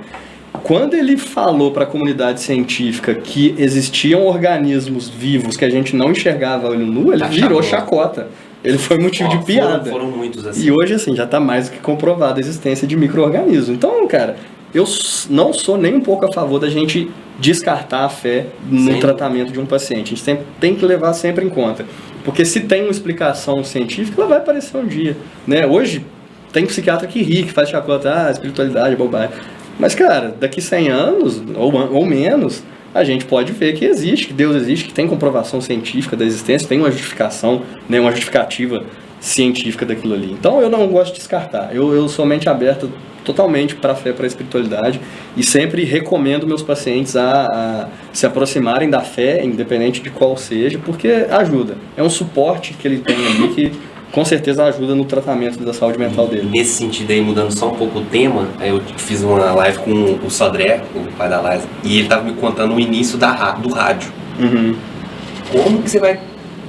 Quando ele falou para a comunidade científica que existiam organismos vivos que a gente não enxergava a olho nu, ele virou chacota. Ele foi motivo de piada. Foram muitos assim. E hoje, assim, já está mais do que comprovada a existência de micro-organismos. Então, cara, eu não sou nem um pouco a favor da gente descartar a fé no tratamento de um paciente. A gente tem que levar sempre em conta. Porque se tem uma explicação científica, ela vai aparecer um dia, né? Hoje, tem psiquiatra que ri, que faz chacota, espiritualidade, bobagem. Mas, cara, daqui 100 anos, ou menos, a gente pode ver que existe, que Deus existe, que tem comprovação científica da existência, tem uma justificação, né, uma justificativa científica daquilo ali. Então, eu não gosto de descartar. Eu sou mente aberta totalmente para a fé, para a espiritualidade, e sempre recomendo meus pacientes a se aproximarem da fé, independente de qual seja, porque ajuda. É um suporte que ele tem ali que com certeza ajuda no tratamento da saúde mental dele. Nesse sentido aí, mudando só um pouco o tema, eu fiz uma live com o Sodré, o pai da Liza, e ele estava me contando o início do rádio. Uhum. Como que você vai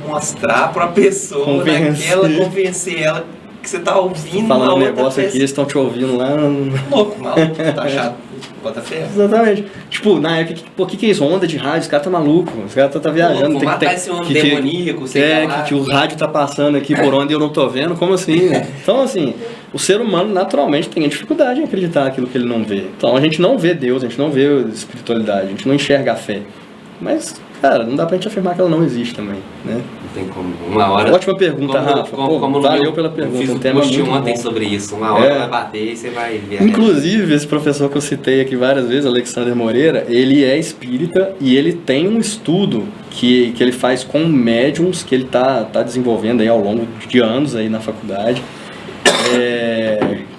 mostrar para a pessoa, convencer ela que você tá ouvindo falando um negócio aqui, eles estão te ouvindo lá. Louco, maluco, tá chato. Bota fé. Exatamente. Tipo, na época, pô, que é isso? Onda de rádio, os caras tá maluco, os caras tá viajando. Vou matar esse homem demoníaco, sei lá. Que o rádio tá passando aqui por onde eu não tô vendo, como assim? Então, assim, o ser humano naturalmente tem a dificuldade em acreditar naquilo que ele não vê. Então, a gente não vê Deus, a gente não vê espiritualidade, a gente não enxerga a fé. Mas, cara, não dá pra gente afirmar que ela não existe também, né? Não tem como. Uma hora... Ótima pergunta, Rafa. Valeu pela pergunta. Eu fiz um post ontem sobre isso. Uma hora vai bater e você vai ver. Inclusive, esse professor que eu citei aqui várias vezes, Alexander Moreira, ele é espírita e ele tem um estudo que ele faz com médiums que ele tá desenvolvendo aí ao longo de anos aí na faculdade.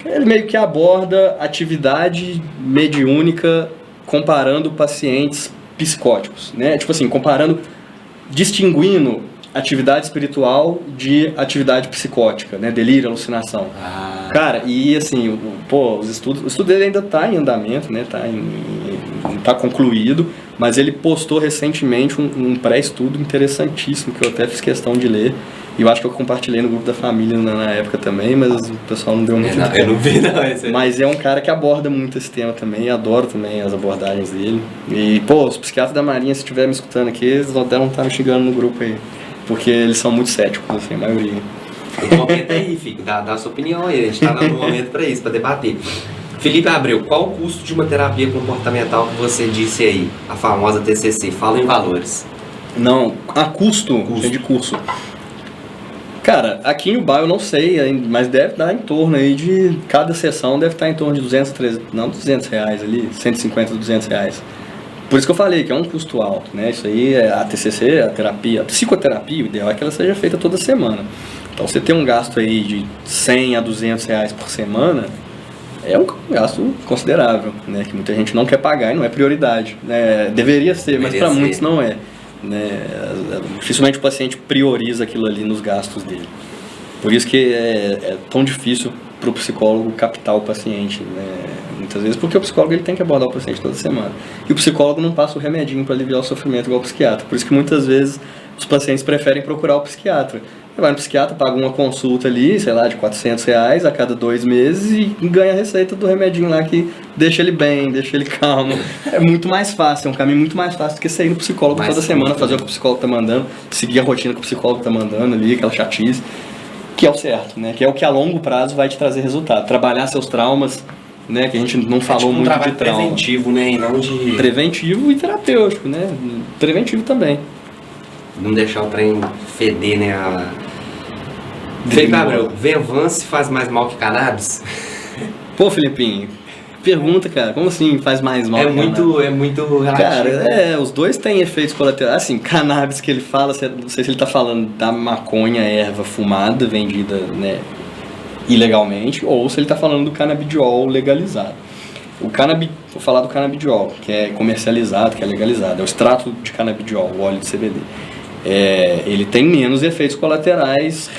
Ele meio que aborda atividade mediúnica comparando pacientes psicóticos, né? Tipo assim, distinguindo atividade espiritual de atividade psicótica, né? Delírio, alucinação. Cara, e assim, o estudo dele ainda está em andamento, né? Tá concluído, mas ele postou recentemente um pré-estudo interessantíssimo que eu até fiz questão de ler. E eu acho que eu compartilhei no grupo da família na época também, mas o pessoal não deu muito tempo. Eu não vi, não. Mas é um cara que aborda muito esse tema também, adoro também as abordagens dele. E, pô, os psiquiatras da Marinha, se estiverem me escutando aqui, eles não estar me xingando no grupo aí. Porque eles são muito céticos, assim, a maioria. Comenta aí, filho, dá a sua opinião aí, a gente tá dando um momento pra isso, pra debater. Felipe Abreu, qual o custo de uma terapia comportamental que você disse aí? A famosa TCC, fala em valores. Não, custo. De curso. Cara, aqui em Uba eu não sei, mas deve dar em torno aí de... Cada sessão deve estar em torno de 200 reais ali, 150, 200 reais. Por isso que eu falei que é um custo alto, né? Isso aí é a TCC, a terapia, a psicoterapia, o ideal é que ela seja feita toda semana. Então você tem um gasto aí de 100 a 200 reais por semana, é um gasto considerável, né? Que muita gente não quer pagar e não é prioridade, né? Deveria ser, mas para muitos não é. Né? Dificilmente o paciente prioriza aquilo ali nos gastos dele. Por isso que é tão difícil para o psicólogo captar o paciente, né? Muitas vezes porque o psicólogo ele tem que abordar o paciente toda semana. E o psicólogo não passa o remedinho para aliviar o sofrimento igual o psiquiatra. Por isso que muitas vezes os pacientes preferem procurar o psiquiatra. Vai no psiquiatra, paga uma consulta ali, sei lá, de 400 reais a cada 2 meses e ganha a receita do remedinho lá que deixa ele bem, deixa ele calmo. É muito mais fácil, é um caminho muito mais fácil do que sair no psicólogo toda semana, fazer o que o psicólogo tá mandando, seguir a rotina que o psicólogo tá mandando ali, aquela chatice, que é o certo, né? Que é o que a longo prazo vai te trazer resultado. Trabalhar seus traumas, né? Que a gente não falou muito de trauma. Preventivo, né? E não de... Preventivo e terapêutico, né? Preventivo também. Não deixar o trem feder, né? Felipe Abreu, Venvance faz mais mal que cannabis? Pô, Felipinho, pergunta, cara, como assim faz mais mal? É muito relativo. Cara, os dois têm efeitos colaterais. Assim, cannabis que ele fala, não sei se ele tá falando da maconha, erva fumada, vendida, né, ilegalmente, ou se ele tá falando do canabidiol legalizado. Vou falar do canabidiol, que é comercializado, que é legalizado. É o extrato de canabidiol, o óleo de CBD. Ele tem menos efeitos colaterais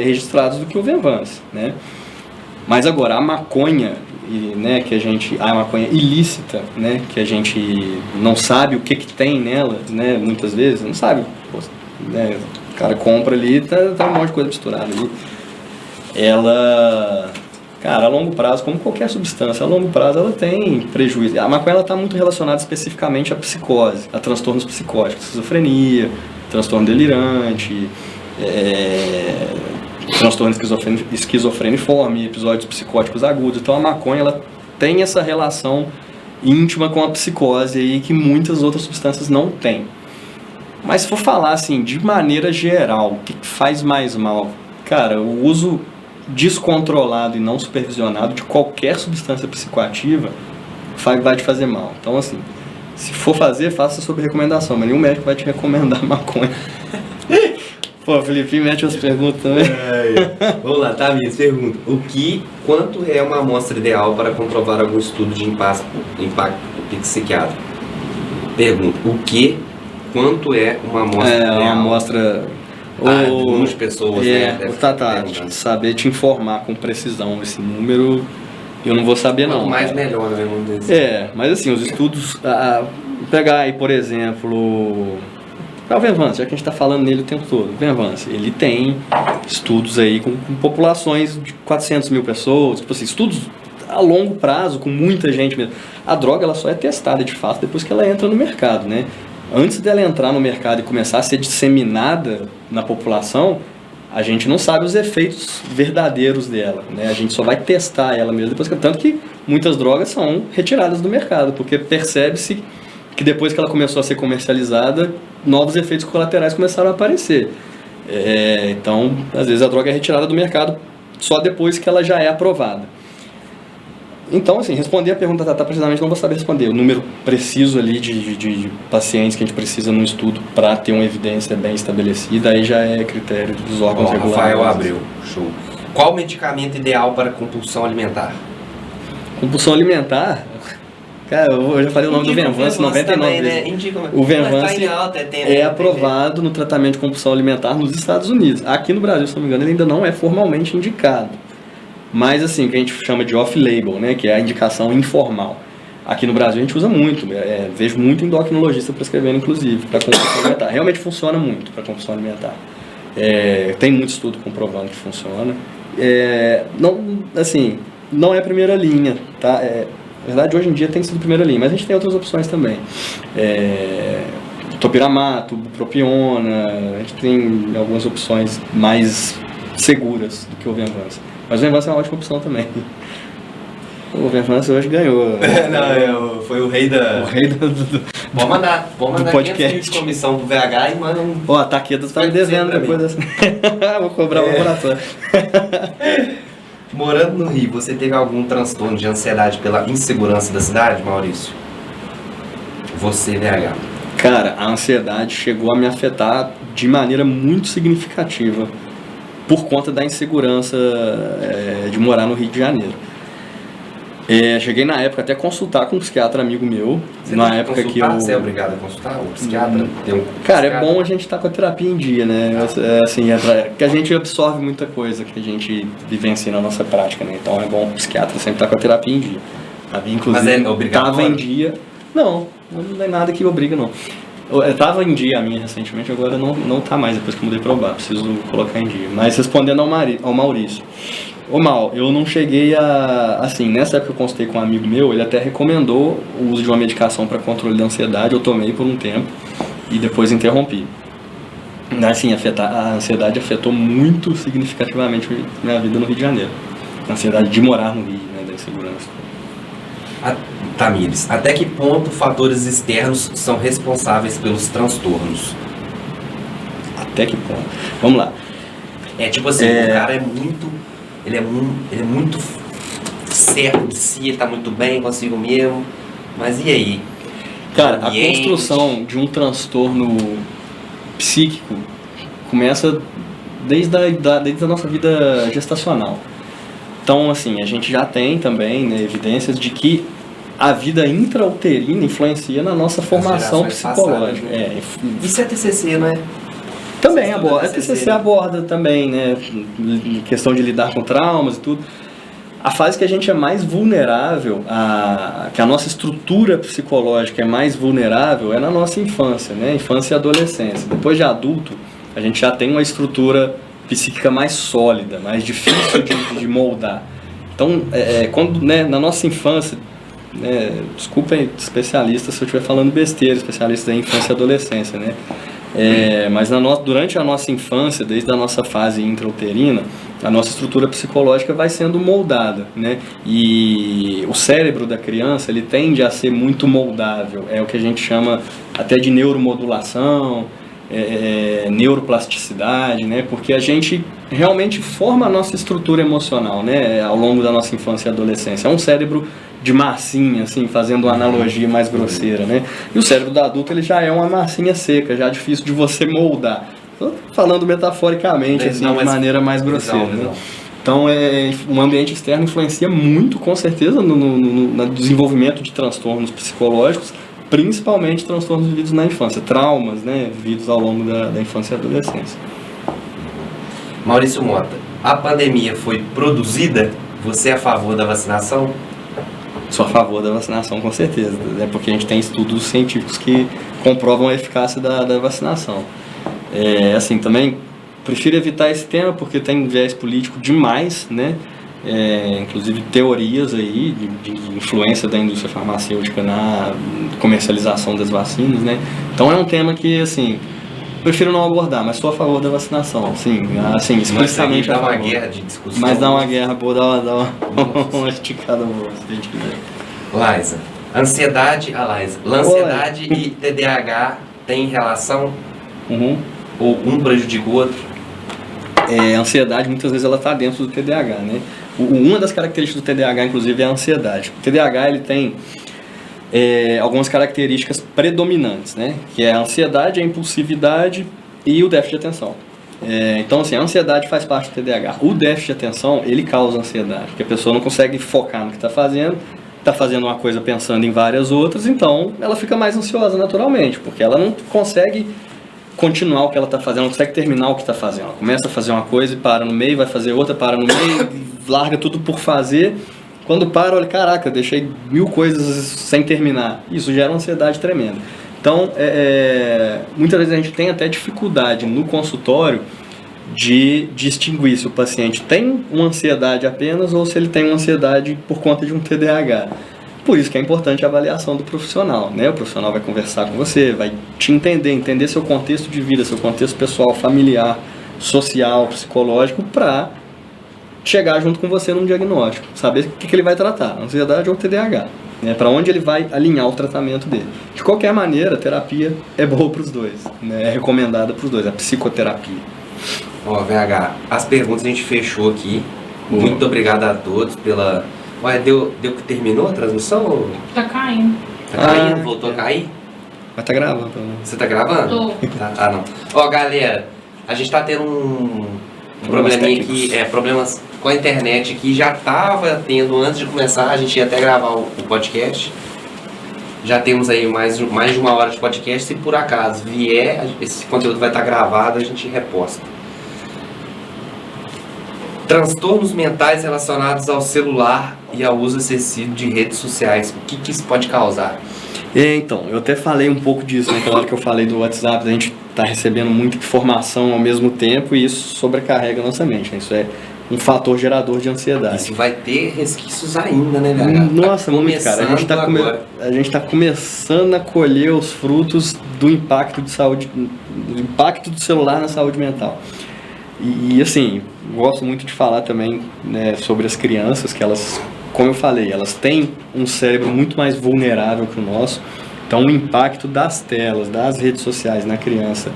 registrados do que o Venvance, né? Mas agora, a maconha, né, a maconha ilícita, né, que a gente não sabe o que tem nela, né, muitas vezes, não sabe, pô, né, o cara compra ali, tá um monte de coisa misturada ali. Ela, cara, a longo prazo, como qualquer substância, a longo prazo ela tem prejuízo. A maconha está muito relacionada especificamente à psicose, a transtornos psicóticos, esquizofrenia, transtorno delirante, transtorno esquizofreniforme, episódios psicóticos agudos. Então a maconha ela tem essa relação íntima com a psicose aí que muitas outras substâncias não têm. Mas se for falar assim, de maneira geral, o que faz mais mal? Cara, o uso descontrolado e não supervisionado de qualquer substância psicoativa vai te fazer mal. Então assim, se for fazer, faça sob recomendação, mas nenhum médico vai te recomendar maconha. Pô, Felipe, mete umas perguntas também. Vamos lá, tá, minha pergunta. Quanto é uma amostra ideal para comprovar algum estudo de impacto psiquiátrico? Pergunta, quanto é uma amostra ideal? Uma amostra... número de pessoas, né? Saber te informar com precisão esse número, eu não vou saber não. Quanto mais cara. melhor, né? Vamos dizer. Mas assim, os estudos... pegar aí, por exemplo... o Venvance, já que a gente está falando nele o tempo todo. O Venvance, ele tem estudos aí com populações de 400 mil pessoas, tipo assim, estudos a longo prazo, com muita gente mesmo. A droga ela só é testada de fato depois que ela entra no mercado, né? Antes dela entrar no mercado e começar a ser disseminada na população, a gente não sabe os efeitos verdadeiros dela, né? A gente só vai testar ela mesmo depois que... Tanto que muitas drogas são retiradas do mercado, porque percebe-se que depois que ela começou a ser comercializada, novos efeitos colaterais começaram a aparecer. Então, às vezes a droga é retirada do mercado só depois que ela já é aprovada. Então, assim, responder a pergunta da Tata precisamente não vou saber responder. O número preciso ali de pacientes que a gente precisa num estudo para ter uma evidência bem estabelecida, aí já é critério dos órgãos regulares. Rafael Abreu, show. Qual o medicamento ideal para compulsão alimentar? Compulsão alimentar? Cara, eu já falei o nome do Venvance 99 vezes. O Venvance é aprovado no tratamento de compulsão alimentar nos Estados Unidos. Aqui no Brasil, se não me engano, ele ainda não é formalmente indicado. Mas assim, o que a gente chama de off-label, né, que é a indicação informal. Aqui no Brasil a gente usa muito, vejo muito endocrinologista prescrevendo, inclusive, para compulsão alimentar. Realmente funciona muito para compulsão alimentar. Tem muito estudo comprovando que funciona. Não é primeira linha, tá? Na verdade, hoje em dia tem sido primeira linha, mas a gente tem outras opções também. Topiramato, bupropiona, a gente tem algumas opções mais seguras do que o Venvance. Mas o Venvance é uma ótima opção também. O Venvance hoje ganhou. Foi o rei da... Vou mandar podcast. 500 de comissão pro VH e manda um... A Taqueda tá me devendo depois dessa. Vou cobrar o laboratório. Morando no Rio, você teve algum transtorno de ansiedade pela insegurança da cidade, Maurício? Você, VH. Cara, a ansiedade chegou a me afetar de maneira muito significativa por conta da insegurança de morar no Rio de Janeiro. Cheguei na época até a consultar com um psiquiatra amigo meu. Você é obrigado a consultar o psiquiatra? Cara, é bom a gente estar com a terapia em dia, né? Que a gente absorve muita coisa que a gente vivencia na nossa prática, né? Então é bom o psiquiatra sempre estar com a terapia em dia. Inclusive, mas é obrigatório? Tava em dia. Não é nada que obriga, não. Tava em dia a minha recentemente, agora não tá mais, depois que eu mudei pra Ubá, preciso colocar em dia. Mas respondendo ao Maurício. Eu não cheguei assim, nessa época eu consultei com um amigo meu, ele até recomendou o uso de uma medicação para controle da ansiedade, eu tomei por um tempo e depois interrompi. Assim, a ansiedade afetou muito significativamente minha vida no Rio de Janeiro. A ansiedade de morar no Rio, né, da insegurança. Tamires, até que ponto fatores externos são responsáveis pelos transtornos? Até que ponto? Vamos lá. É tipo assim, o cara é muito... Ele é muito certo de si, ele tá muito bem consigo mesmo. Mas e aí? Cara, a construção de um transtorno psíquico começa desde a nossa vida gestacional. Então, assim, a gente já tem também, né, evidências de que a vida intrauterina influencia na nossa formação psicológica. Isso é TCC, não é? Também aborda. A TCC aborda também, né, questão de lidar com traumas e tudo. A fase que a gente é mais vulnerável, que a nossa estrutura psicológica é mais vulnerável, é na nossa infância, né? Infância e adolescência. Depois de adulto, a gente já tem uma estrutura psíquica mais sólida, mais difícil de moldar. Então, quando, né, na nossa infância, desculpem especialistas se eu estiver falando besteira, especialistas da infância e adolescência, né? Mas durante a nossa infância, desde a nossa fase intrauterina, a nossa estrutura psicológica vai sendo moldada, né? E o cérebro da criança, ele tende a ser muito moldável, é o que a gente chama até de neuromodulação, neuroplasticidade, né? Porque a gente realmente forma a nossa estrutura emocional, né? Ao longo da nossa infância e adolescência. É um cérebro de massinha, assim, fazendo uma analogia mais grosseira, né? E o cérebro do adulto, ele já é uma massinha seca, já difícil de você moldar. Tô falando metaforicamente, assim, de maneira mais grosseira, né? Então, um ambiente externo influencia muito, com certeza, no desenvolvimento de transtornos psicológicos, principalmente transtornos vividos na infância, traumas, né, vividos ao longo da infância e adolescência. Maurício Mota, a pandemia foi produzida? Você é a favor da vacinação? Sou a favor da vacinação, com certeza, né, porque a gente tem estudos científicos que comprovam a eficácia da vacinação. Assim, também prefiro evitar esse tema porque tem viés político demais, né? Inclusive teorias aí de influência da indústria farmacêutica na comercialização das vacinas, né? Então é um tema que, assim, prefiro não abordar, mas sou a favor da vacinação, assim explicitamente a favor. Mas dá uma guerra de discussão. Mas dá uma guerra boa, dá uma esticada boa, se a gente quiser. Laísa, ansiedade e TDAH tem relação? Ou um prejudica o outro? A ansiedade, muitas vezes, ela está dentro do TDAH, né? Uma das características do TDAH, inclusive, é a ansiedade. O TDAH, ele tem algumas características predominantes, né? Que é a ansiedade, a impulsividade e o déficit de atenção. Então, assim, a ansiedade faz parte do TDAH. O déficit de atenção, ele causa ansiedade, porque a pessoa não consegue focar no que está fazendo uma coisa pensando em várias outras, então ela fica mais ansiosa naturalmente, porque ela não consegue continuar o que ela está fazendo, não consegue terminar o que está fazendo. Ela começa a fazer uma coisa e para no meio, vai fazer outra, para no meio, larga tudo por fazer. Quando para, olha, caraca, deixei 1000 coisas sem terminar. Isso gera uma ansiedade tremenda. Então, muitas vezes a gente tem até dificuldade no consultório de distinguir se o paciente tem uma ansiedade apenas ou se ele tem uma ansiedade por conta de um TDAH. Por isso que é importante a avaliação do profissional, né? O profissional vai conversar com você, vai te entender seu contexto de vida, seu contexto pessoal, familiar, social, psicológico, para chegar junto com você num diagnóstico, saber o que ele vai tratar, ansiedade ou TDAH, né? Para onde ele vai alinhar o tratamento dele. De qualquer maneira, a terapia é boa para os dois, né? É recomendada para os dois, a psicoterapia. VH, as perguntas a gente fechou aqui. Muito obrigado a todos pela... Ué, deu que terminou a transmissão? Tá caindo. Tá caindo? Voltou a cair? Mas tá gravando. Você tá gravando? Tô. Não. Galera, a gente tá tendo um probleminha aqui, problemas com a internet aqui. Já tava tendo antes de começar, a gente ia até gravar o podcast. Já temos aí mais de 1 hora de podcast. Se por acaso vier, esse conteúdo vai estar gravado, a gente reposta. Transtornos mentais relacionados ao celular e ao uso excessivo de redes sociais. O que isso pode causar? Então, eu até falei um pouco disso naquela hora que eu falei do WhatsApp, a gente está recebendo muita informação ao mesmo tempo e isso sobrecarrega a nossa mente, né? Isso é um fator gerador de ansiedade. Isso vai ter resquícios ainda, né, VH? Nossa, muito, cara. A gente está começando a colher os frutos do impacto de saúde, do impacto do celular na saúde mental. E assim, gosto muito de falar também, né, sobre as crianças, que elas, como eu falei, elas têm um cérebro muito mais vulnerável que o nosso. Então o impacto das telas, das redes sociais na criança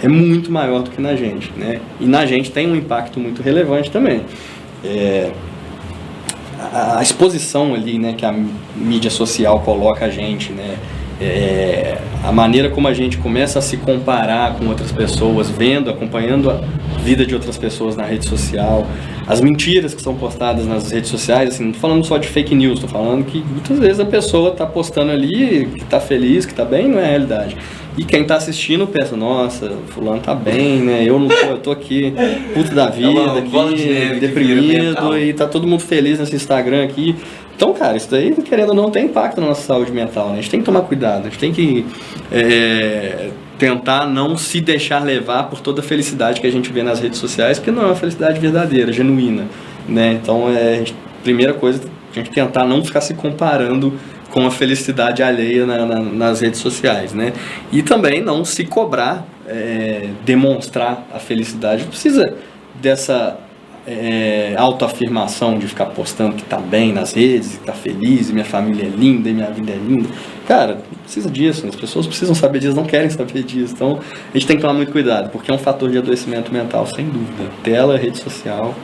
é muito maior do que na gente, né? E na gente tem um impacto muito relevante também. A exposição ali, né, que a mídia social coloca a gente, né? A maneira como a gente começa a se comparar com outras pessoas, acompanhando a vida de outras pessoas na rede social, as mentiras que são postadas nas redes sociais, assim, não estou falando só de fake news, estou falando que muitas vezes a pessoa está postando ali que está feliz, que está bem, não é a realidade. E quem está assistindo pensa, nossa, fulano tá bem, né? Eu não tô, eu tô aqui, puto da vida, aqui, deprimido, e tá todo mundo feliz nesse Instagram aqui. Então, cara, isso daí, querendo ou não, tem impacto na nossa saúde mental, né? A gente tem que tomar cuidado, a gente tem que tentar não se deixar levar por toda a felicidade que a gente vê nas redes sociais, porque não é uma felicidade verdadeira, genuína, né? Então, primeira coisa, a gente tentar não ficar se comparando com a felicidade alheia nas redes sociais, né? E também não se cobrar, demonstrar a felicidade. Não precisa dessa autoafirmação de ficar postando que tá bem nas redes, que tá feliz, e minha família é linda, e minha vida é linda. Cara, não precisa disso, as pessoas precisam saber disso, não querem saber disso. Então, a gente tem que tomar muito cuidado, porque é um fator de adoecimento mental, sem dúvida. Tela, rede social.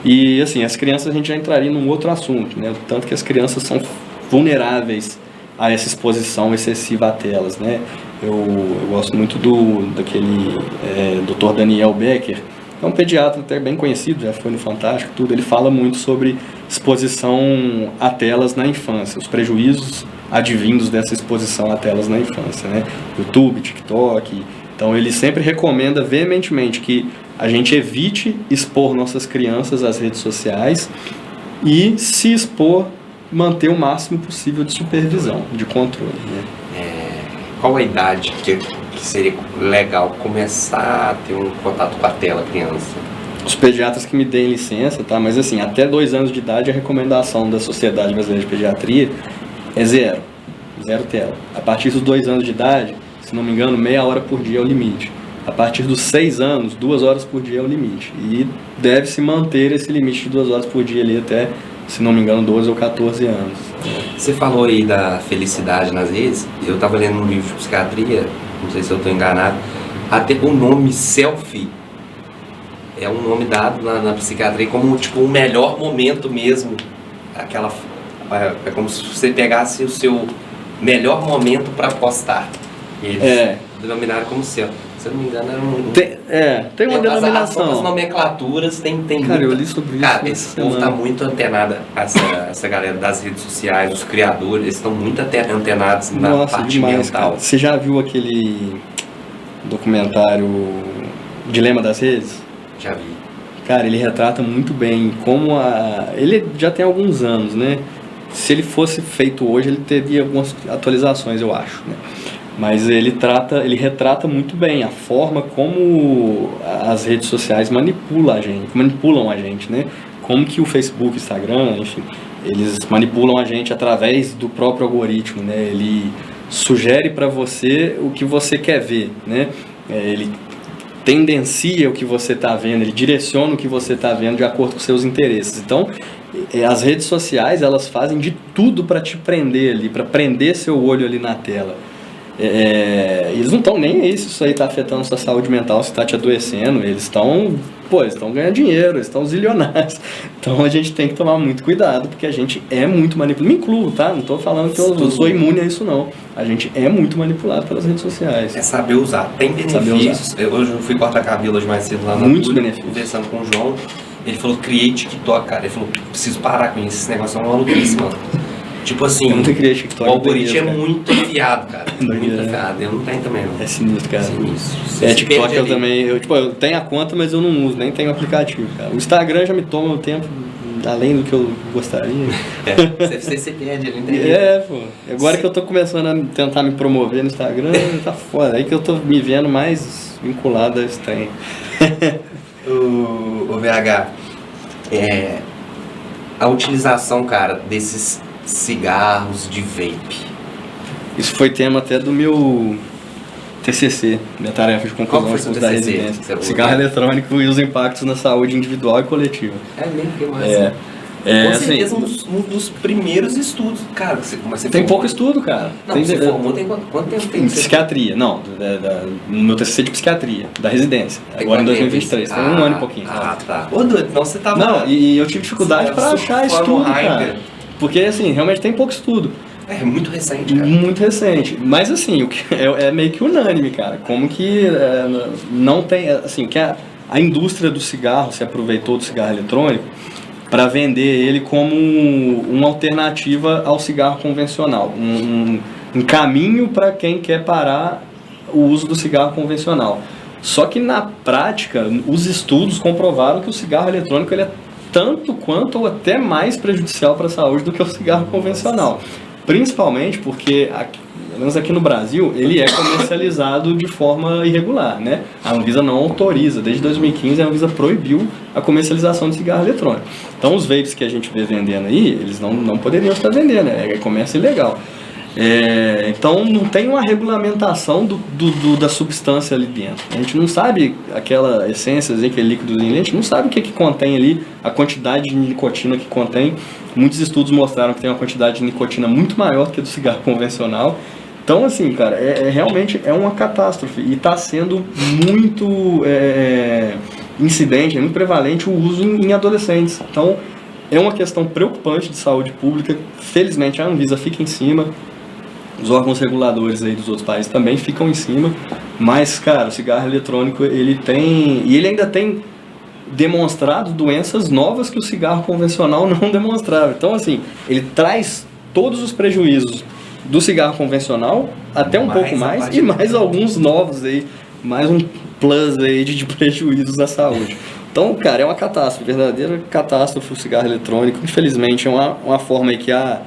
E, assim, as crianças a gente já entraria num outro assunto, né? Tanto que as crianças são vulneráveis a essa exposição excessiva a telas, né? Eu gosto muito daquele Dr. Daniel Becker, é um pediatra até bem conhecido, já foi no Fantástico, tudo. Ele fala muito sobre exposição a telas na infância, os prejuízos advindos dessa exposição a telas na infância, né? YouTube, TikTok. Então ele sempre recomenda veementemente que a gente evite expor nossas crianças às redes sociais e, se expor, manter o máximo possível de supervisão, de controle, né? Qual a idade que seria legal começar a ter um contato com a tela, criança? Os pediatras que me deem licença, tá? Mas assim, até 2 anos de idade a recomendação da Sociedade Brasileira de Pediatria é zero tela. A partir dos 2 anos de idade, se não me engano, meia hora por dia é o limite. A partir dos 6 anos, 2 horas por dia é o limite. E deve-se manter esse limite de 2 horas por dia ali até, se não me engano, 12 ou 14 anos. Você falou aí da felicidade nas redes. Eu estava lendo um livro de psiquiatria, não sei se eu estou enganado, até o nome selfie é um nome dado na psiquiatria como tipo o melhor momento mesmo. É como se você pegasse o seu melhor momento para postar. Eles denominaram como selfie. Se eu não me engano, era tem uma denominação. As nomenclaturas tem cara, eu li sobre isso. Cara, esse povo está muito antenado, essa galera das redes sociais, os criadores, eles estão muito antenados na parte mental. Cara. Você já viu aquele documentário Dilema das Redes? Já vi. Cara, ele retrata muito bem como ele já tem alguns anos, né? Se ele fosse feito hoje, ele teria algumas atualizações, eu acho, né? Mas ele retrata muito bem a forma como as redes sociais manipulam a gente, né? Como que o Facebook, Instagram, enfim, eles manipulam a gente através do próprio algoritmo, né? Ele sugere para você o que você quer ver, né? Ele tendencia o que você está vendo, ele direciona o que você está vendo de acordo com seus interesses. Então, as redes sociais, elas fazem de tudo para te prender ali, para prender seu olho ali na tela. Eles não estão nem aí se isso aí está afetando sua saúde mental, se está te adoecendo. Eles estão ganhando dinheiro, eles estão zilionários. Então a gente tem que tomar muito cuidado, porque a gente é muito manipulado. Me incluo, tá? Não estou falando que eu sou imune a isso, não. A gente é muito manipulado pelas redes sociais. É saber usar. Tem benefícios. Hoje eu fui cortar cabelo hoje mais cedo lá na muitos benefícios. Conversando com o João, ele falou, criei TikTok, cara. Ele falou, preciso parar com isso, esse negócio é uma maluquice, mano. Tipo assim, o algoritmo é muito afiado, cara. Muito afiado. Eu não tenho também, não. É sinistro, cara. Sinistro. TikTok eu também. Eu tenho a conta, mas eu não uso, nem tenho aplicativo, cara. O Instagram já me toma o tempo além do que eu gostaria. Você perde ali, né? Pô. Agora que eu tô começando a tentar me promover no Instagram, tá foda. Aí que eu tô me vendo mais vinculado a esse trem. O VH, a utilização, cara, desses cigarros de vape. Isso foi tema até do meu TCC, minha tarefa de conclusão da residência. Cigarro eletrônico e os impactos na saúde individual e coletiva. É mesmo que mais? É, Com assim, certeza um dos primeiros estudos. Cara, mas você tem formou- pouco estudo, cara. Não, Tem, você formou tem quanto tempo tem? em psiquiatria, não, no meu TCC de psiquiatria, da residência, Tem agora em quanto tempo 2023, isso? tem um ano e pouquinho. Ah, tá. Ô, doido, então você tava... Não, e eu tive dificuldade Você pra tava achar fora estudo, do hype. cara. Porque, assim, realmente tem pouco estudo. É muito recente, cara. Muito recente. Mas, assim, o que é meio que unânime, cara. Como que não tem... Assim, que a indústria do cigarro se aproveitou do cigarro eletrônico para vender ele como uma alternativa ao cigarro convencional. Um caminho para quem quer parar o uso do cigarro convencional. Só que, na prática, os estudos comprovaram que o cigarro eletrônico ele é tanto quanto ou até mais prejudicial para a saúde do que o cigarro convencional. Principalmente porque, pelo menos aqui no Brasil, ele é comercializado de forma irregular, né? A Anvisa não autoriza. Desde 2015, a Anvisa proibiu a comercialização de cigarro eletrônico. Então, os vapes que a gente vê vendendo aí, eles não poderiam estar vendendo, é comércio ilegal. Então, não tem uma regulamentação da substância ali dentro. A gente não sabe aquela essência, aquele líquidozinho, a gente não sabe o que contém ali, a quantidade de nicotina que contém. Muitos estudos mostraram que tem uma quantidade de nicotina muito maior do que a do cigarro convencional. Então, assim, cara, realmente é uma catástrofe. E está sendo muito incidente, muito prevalente o uso em adolescentes. Então, é uma questão preocupante de saúde pública. Felizmente, a Anvisa fica em cima. Os órgãos reguladores aí dos outros países também ficam em cima. Mas, cara, o cigarro eletrônico, ele tem... E ele ainda tem demonstrado doenças novas que o cigarro convencional não demonstrava. Então, assim, ele traz todos os prejuízos do cigarro convencional, até um pouco mais, e mais alguns novos aí, mais um plus aí de prejuízos à saúde. Então, cara, é uma catástrofe, verdadeira catástrofe o cigarro eletrônico. Infelizmente, é uma forma aí que a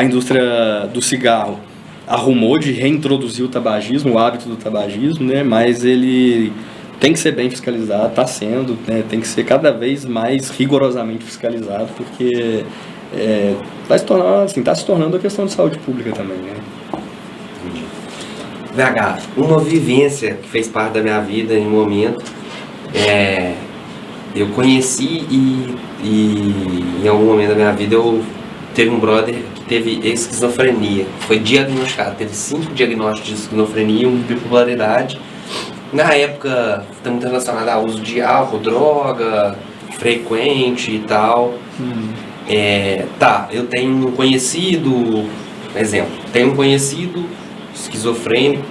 indústria do cigarro arrumou de reintroduzir o tabagismo, o hábito do tabagismo, né? Mas ele tem que ser bem fiscalizado, está sendo, né? Tem que ser cada vez mais rigorosamente fiscalizado, porque vai se tornar, assim, está se tornando uma questão de saúde pública também, né? VH, uma vivência que fez parte da minha vida em um momento, eu conheci e em algum momento da minha vida eu teve um brother que teve esquizofrenia, foi diagnosticado, teve 5 diagnósticos de esquizofrenia e uma bipolaridade. Na época, está muito relacionado ao uso de álcool, droga, frequente e tal. Eu tenho um conhecido, esquizofrênico.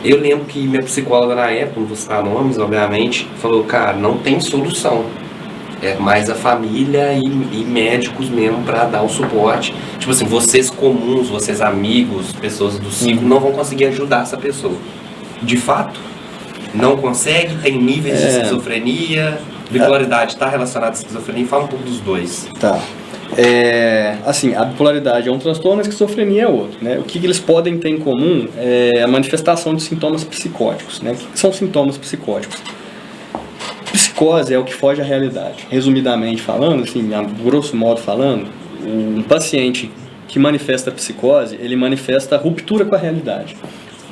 Eu lembro que minha psicóloga na época, não vou citar nomes, obviamente, falou, cara, não tem solução. É mais a família e médicos mesmo para dar o suporte. Tipo assim, vocês comuns, vocês amigos, pessoas do ciclo, não vão conseguir ajudar essa pessoa. De fato, não consegue, tem níveis de esquizofrenia, bipolaridade está relacionada à esquizofrenia, fala um pouco dos dois. Tá. Assim, a bipolaridade é um transtorno, a esquizofrenia é outro, né? O que eles podem ter em comum é a manifestação de sintomas psicóticos, né? O que são sintomas psicóticos? Psicose é o que foge à realidade. Resumidamente falando, assim, a grosso modo falando, um paciente que manifesta psicose, ele manifesta ruptura com a realidade.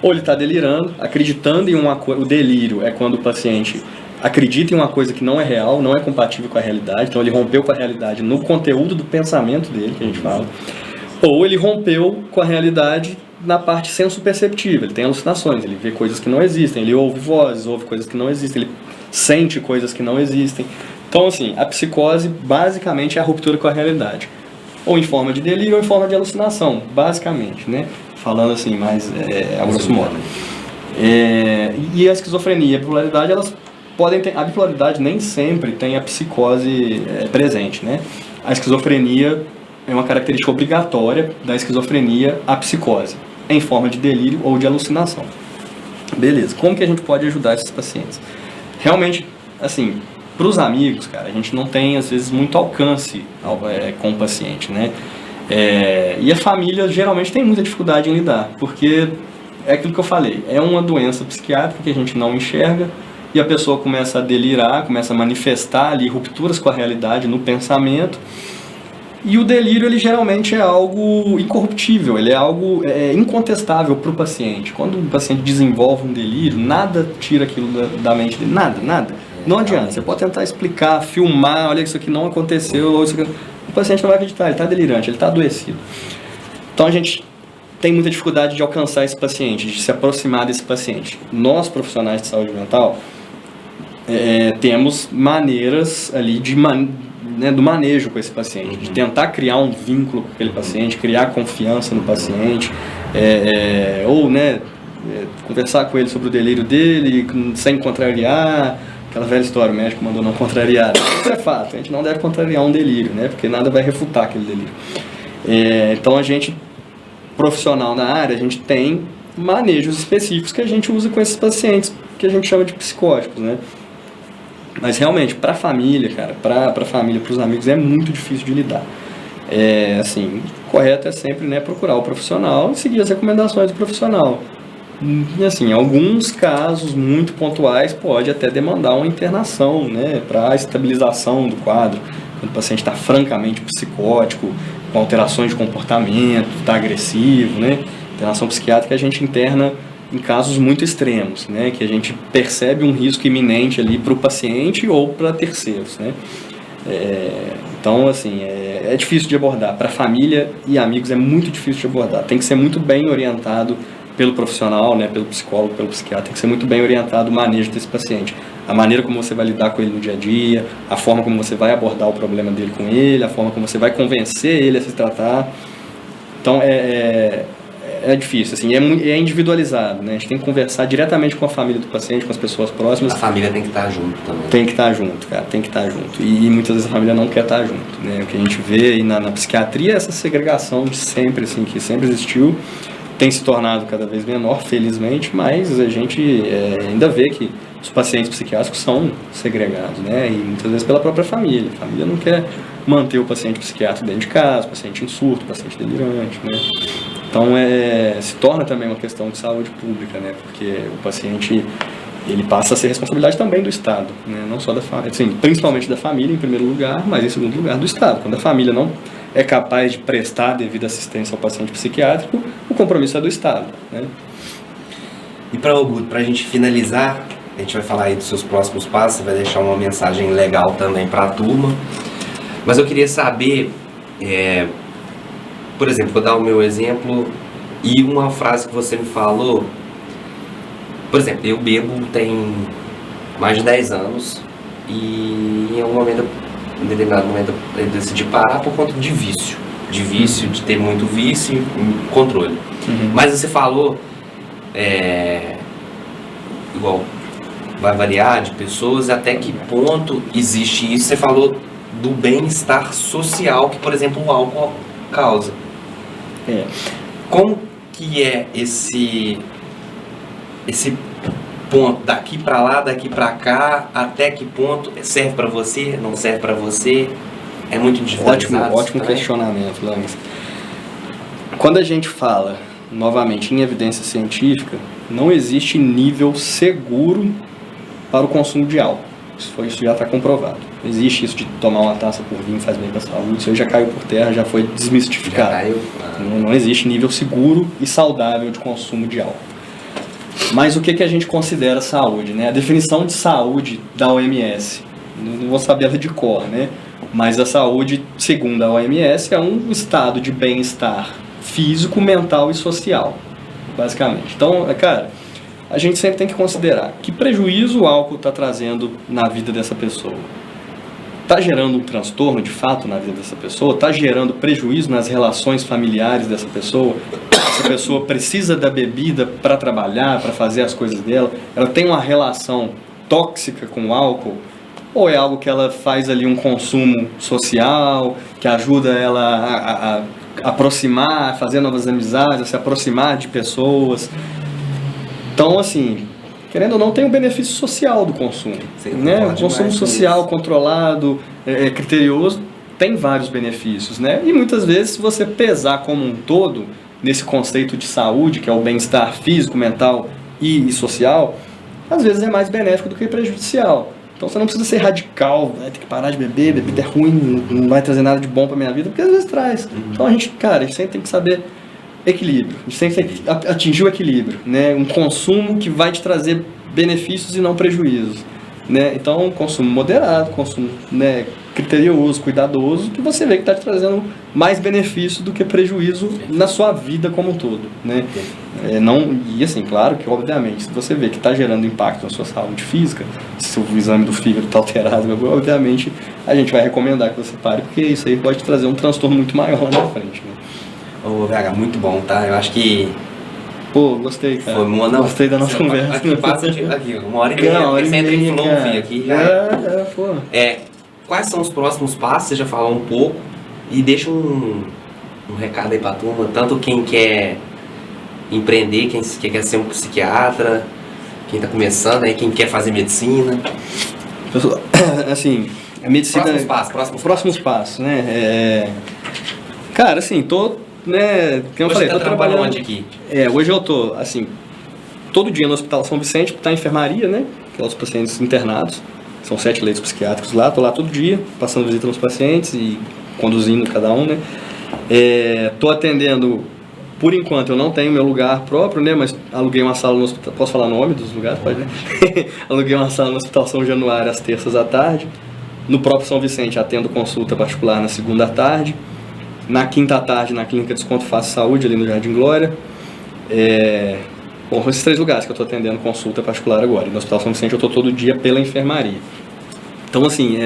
Ou ele está delirando, acreditando em uma coisa. O delírio é quando o paciente acredita em uma coisa que não é real, não é compatível com a realidade, então ele rompeu com a realidade no conteúdo do pensamento dele, que a gente fala. Ou ele rompeu com a realidade na parte senso-perceptiva, ele tem alucinações, ele vê coisas que não existem, ele ouve vozes, ouve coisas que não existem, ele sente coisas que não existem. Então, assim, a psicose basicamente é a ruptura com a realidade. Ou em forma de delírio ou em forma de alucinação, basicamente, né? Falando assim, mais a grosso modo. E a esquizofrenia e a bipolaridade, elas podem ter... A bipolaridade nem sempre tem a psicose presente, né? A esquizofrenia é uma característica obrigatória da esquizofrenia, a psicose, em forma de delírio ou de alucinação. Beleza, como que a gente pode ajudar esses pacientes? Realmente, assim, para os amigos, cara, a gente não tem, às vezes, muito alcance com o paciente, né? E a família, geralmente, tem muita dificuldade em lidar, porque é aquilo que eu falei, é uma doença psiquiátrica que a gente não enxerga, e a pessoa começa a delirar, começa a manifestar ali rupturas com a realidade no pensamento, e o delírio, ele geralmente é algo incorruptível, ele é algo incontestável para o paciente. Quando o paciente desenvolve um delírio, nada tira aquilo da mente dele, nada. Não adianta, você pode tentar explicar, filmar, olha, isso aqui não aconteceu, ou isso aqui... o paciente não vai acreditar, ele está delirante, ele está adoecido. Então a gente tem muita dificuldade de alcançar esse paciente, de se aproximar desse paciente. Nós, profissionais de saúde mental, temos maneiras ali do manejo com esse paciente, de tentar criar um vínculo com aquele paciente, criar confiança no paciente, ou conversar com ele sobre o delírio dele, sem contrariar, aquela velha história, o médico mandou não contrariar. Isso é fato, a gente não deve contrariar um delírio, né, porque nada vai refutar aquele delírio. Então a gente, profissional na área, a gente tem manejos específicos que a gente usa com esses pacientes, que a gente chama de psicóticos, né. Mas realmente, para a família, cara, para a família, para os amigos, é muito difícil de lidar. Assim, o correto é sempre, né, procurar o profissional e seguir as recomendações do profissional. E assim, em alguns casos muito pontuais, pode até demandar uma internação, né, para a estabilização do quadro. Quando o paciente está francamente psicótico, com alterações de comportamento, está agressivo, né, internação psiquiátrica a gente interna em casos muito extremos, né, que a gente percebe um risco iminente ali para o paciente ou para terceiros, né. Então, assim, é difícil de abordar. Para família e amigos é muito difícil de abordar. Tem que ser muito bem orientado pelo profissional, né, pelo psicólogo, pelo psiquiatra. Tem que ser muito bem orientado o manejo desse paciente. A maneira como você vai lidar com ele no dia a dia, a forma como você vai abordar o problema dele com ele, a forma como você vai convencer ele a se tratar. Então, é difícil, assim, é individualizado, né? A gente tem que conversar diretamente com a família do paciente, com as pessoas próximas. A família tem que estar junto também. Tem que estar junto, cara, tem que estar junto. E muitas vezes a família não quer estar junto, né? O que a gente vê aí na psiquiatria é essa segregação de sempre, assim, que sempre existiu, tem se tornado cada vez menor, felizmente, mas a gente ainda vê que os pacientes psiquiátricos são segregados, né? E muitas vezes pela própria família. A família não quer manter o paciente psiquiátrico dentro de casa, o paciente em surto, o paciente delirante, né? Então, se torna também uma questão de saúde pública, né? Porque o paciente, ele passa a ser responsabilidade também do Estado, né? Não só da família, assim, principalmente da família em primeiro lugar, mas em segundo lugar do Estado. Quando a família não é capaz de prestar devida assistência ao paciente psiquiátrico, o compromisso é do Estado, né? E para a gente finalizar, a gente vai falar aí dos seus próximos passos, você vai deixar uma mensagem legal também para a turma, mas eu queria saber, por exemplo, vou dar o meu exemplo e uma frase que você me falou. Por exemplo, eu bebo tem mais de 10 anos e em determinado momento eu decidi parar por conta de vício, de ter muito vício e controle. Mas você falou, igual, vai variar de pessoas, até que ponto existe isso. Você falou do bem-estar social que, por exemplo, o álcool causa. Como que é esse ponto, daqui para lá, daqui para cá, até que ponto serve para você, não serve para você? É muito individualizado. Ótimo questionamento, Lames. Quando a gente fala, novamente, em evidência científica, não existe nível seguro para o consumo de álcool. Isso já está comprovado. Não existe isso de tomar uma taça por vinho faz bem para a saúde. Isso aí já caiu por terra, já foi desmistificado. Já caiu. Não existe nível seguro e saudável de consumo de álcool. Mas o que a gente considera saúde, né? A definição de saúde da OMS, não vou saber ela de cor, né? Mas a saúde, segundo a OMS, é um estado de bem-estar físico, mental e social, basicamente. Então, cara, a gente sempre tem que considerar que prejuízo o álcool está trazendo na vida dessa pessoa. Está gerando um transtorno de fato na vida dessa pessoa? Está gerando prejuízo nas relações familiares dessa pessoa? Essa pessoa precisa da bebida para trabalhar, para fazer as coisas dela? Ela tem uma relação tóxica com o álcool? Ou é algo que ela faz ali um consumo social, que ajuda ela a aproximar, a fazer novas amizades, a se aproximar de pessoas? Então, assim, querendo ou não, tem um benefício social do consumo. Né? O consumo social controlado, criterioso, tem vários benefícios. Né? E muitas vezes, se você pesar como um todo, nesse conceito de saúde, que é o bem-estar físico, mental e social, às vezes é mais benéfico do que prejudicial. Então você não precisa ser radical, vai ter que parar de beber, bebida é ruim, não vai trazer nada de bom para minha vida, porque às vezes traz. Então a gente sempre tem que saber equilíbrio, a gente sempre tem que atingir o equilíbrio, né? Um consumo que vai te trazer benefícios e não prejuízos. né? Então, consumo moderado, consumo, né, criterioso, cuidadoso, que você vê que está te trazendo mais benefício do que prejuízo na sua vida como um todo, né? E assim, claro que, obviamente, se você vê que está gerando impacto na sua saúde física, se o exame do fígado está alterado, obviamente, a gente vai recomendar que você pare, porque isso aí pode trazer um transtorno muito maior lá na frente, né? Ô, VH, muito bom, tá? Eu acho que... Pô, gostei, cara. Foi uma, não. Gostei da nossa conversa. Aqui passa aqui, 1h30, em flow, aqui já pô. Quais são os próximos passos? Você já falou um pouco. E deixa um recado aí pra turma, tanto quem quer empreender, quem quer ser um psiquiatra, quem tá começando aí, quem quer fazer medicina. Pessoal, assim, a medicina... Próximos passos, né? Cara, assim, né, como eu falei, tô trabalhando onde aqui? Hoje eu tô, assim, todo dia no Hospital São Vicente, tá em enfermaria, né, que é os pacientes internados, são 7 leitos psiquiátricos lá, tô lá todo dia, passando visita nos pacientes e conduzindo cada um, né, tô atendendo, por enquanto eu não tenho meu lugar próprio, né, mas aluguei uma sala no hospital, posso falar o nome dos lugares? Pode, né? Aluguei uma sala no Hospital São Januário às terças à tarde, no próprio São Vicente atendo consulta particular na segunda à tarde, na quinta à tarde, na Clínica Desconto Fácil Saúde, ali no Jardim Glória. Bom, esses 3 lugares que eu estou atendendo consulta particular agora. E no Hospital São Vicente eu estou todo dia pela enfermaria. Então, assim,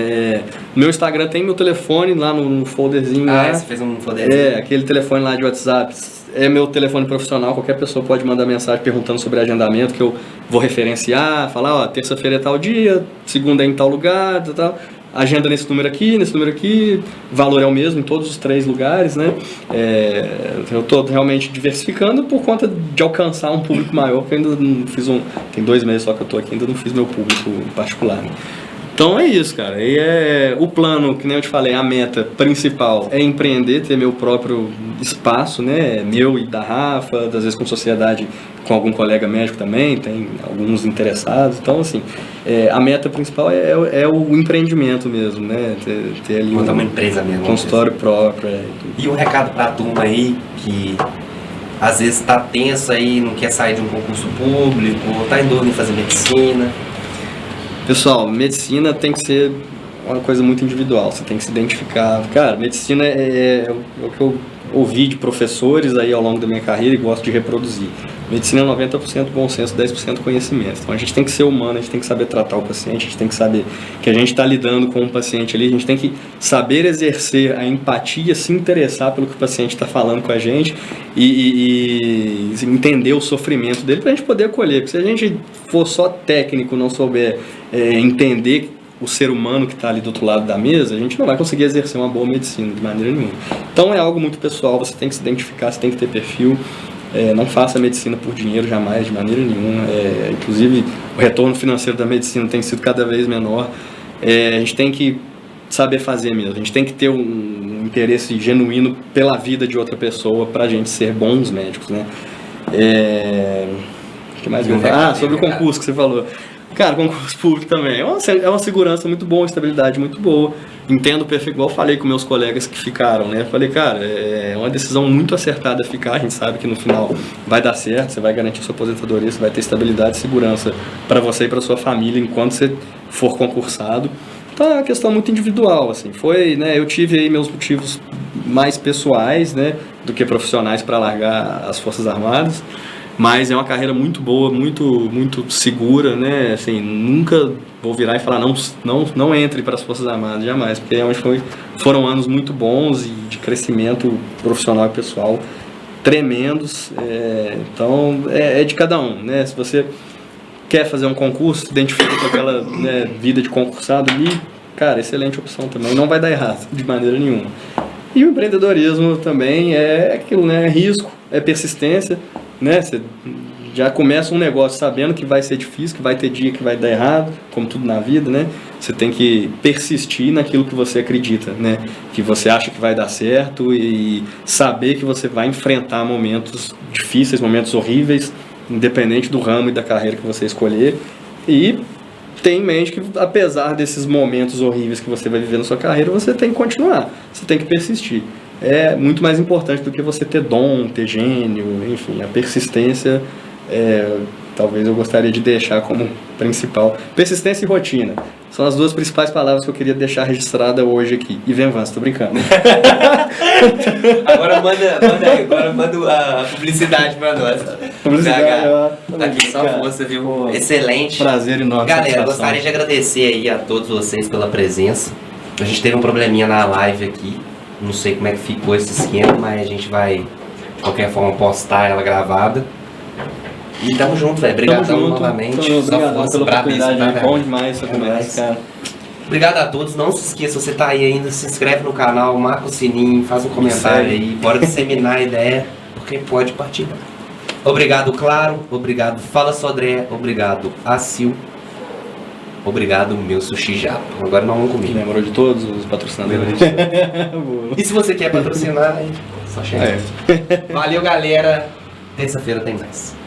no meu Instagram tem meu telefone lá no folderzinho. Você fez um folderzinho? Aquele telefone lá de WhatsApp. É meu telefone profissional, qualquer pessoa pode mandar mensagem perguntando sobre agendamento, que eu vou referenciar, falar, ó, terça-feira é tal dia, segunda é em tal lugar, tal. Agenda nesse número aqui, valor é o mesmo em todos os 3 lugares, né? Eu estou realmente diversificando por conta de alcançar um público maior, que eu ainda não fiz tem 2 meses só que eu estou aqui, ainda não fiz meu público particular, né? Então é isso, cara. E o plano, que nem eu te falei, a meta principal é empreender, ter meu próprio espaço, né? Meu e da Rafa, às vezes com sociedade, com algum colega médico também, tem alguns interessados. Então, assim, a meta principal é o empreendimento mesmo, né? Ter ali montar uma empresa mesmo. Consultório próprio. E um recado pra turma aí que às vezes tá tenso aí, não quer sair de um concurso público, ou tá em dúvida em fazer medicina. Pessoal, medicina tem que ser uma coisa muito individual, você tem que se identificar. Cara, medicina é o que eu ouvi de professores aí ao longo da minha carreira e gosto de reproduzir. Medicina é 90% bom senso, 10% conhecimento. Então a gente tem que ser humano, a gente tem que saber tratar o paciente, a gente tem que saber que a gente está lidando com um paciente ali, a gente tem que saber exercer a empatia, se interessar pelo que o paciente está falando com a gente e entender o sofrimento dele para a gente poder acolher. Porque se a gente for só técnico, não souber entender o ser humano que está ali do outro lado da mesa, a gente não vai conseguir exercer uma boa medicina de maneira nenhuma. Então é algo muito pessoal, você tem que se identificar, você tem que ter perfil. Não faça medicina por dinheiro jamais, de maneira nenhuma. Inclusive, o retorno financeiro da medicina tem sido cada vez menor. A gente tem que saber fazer mesmo, a gente tem que ter um interesse genuíno pela vida de outra pessoa para a gente ser bons médicos, né? O que mais eu vou falar? Sobre o concurso que você falou. Cara, concurso público também é uma segurança muito boa, uma estabilidade muito boa. Entendo o perfil, igual eu falei com meus colegas que ficaram, né? Falei, cara, é uma decisão muito acertada ficar. A gente sabe que no final vai dar certo, você vai garantir sua aposentadoria, você vai ter estabilidade e segurança para você e para sua família enquanto você for concursado. Então é uma questão muito individual, assim. Foi, né? Eu tive aí meus motivos mais pessoais, né? Do que profissionais para largar as Forças Armadas. Mas é uma carreira muito boa, muito segura, né? Assim, nunca vou virar e falar não entre para as Forças Armadas, jamais, porque realmente foram anos muito bons e de crescimento profissional e pessoal tremendos. Então é de cada um, né? Se você quer fazer um concurso, se identifica com aquela, né, vida de concursado ali, cara, excelente opção também, não vai dar errado de maneira nenhuma. E o empreendedorismo também é aquilo, né? É risco, é persistência. Né? Você já começa um negócio sabendo que vai ser difícil, que vai ter dia que vai dar errado, como tudo na vida, né? Você tem que persistir naquilo que você acredita, né? Que você acha que vai dar certo e saber que você vai enfrentar momentos difíceis, momentos horríveis, independente do ramo e da carreira que você escolher. E ter em mente que, apesar desses momentos horríveis que você vai viver na sua carreira, você tem que continuar, você tem que persistir. É muito mais importante do que você ter dom, ter gênio, enfim, a persistência, talvez eu gostaria de deixar como principal. Persistência e rotina. São as duas principais palavras que eu queria deixar registrada hoje aqui. E vem Vans, tô brincando. Agora manda a publicidade pra nós. Publicidade, PH. ó. Tá aqui, só Cara, força, viu? pô, Excelente. Prazer enorme. Galera, satisfação. gostaria de agradecer aí a todos vocês pela presença. A gente teve um probleminha na live aqui. Não sei como é que ficou esse esquema, mas a gente vai, de qualquer forma, postar ela gravada. E tamo junto, velho. Tamo Obrigadão junto. novamente. Obrigado pela oportunidade. tá, Bom demais essa É conversa, nóis. cara. Obrigado a todos. Não se esqueça, se você tá aí ainda, se inscreve no canal, marca o sininho, faz um comentário segue. aí. Bora disseminar a ideia, porque pode partilhar. Obrigado, Claro. Obrigado, Fala Sodré. Obrigado, Acil. Obrigado, meu Sushi Japa. Agora nós vamos comigo. Lembrou de todos os patrocinadores? Boa. E se você quer patrocinar, aí, só chegar. Valeu, galera. Terça-feira tem mais.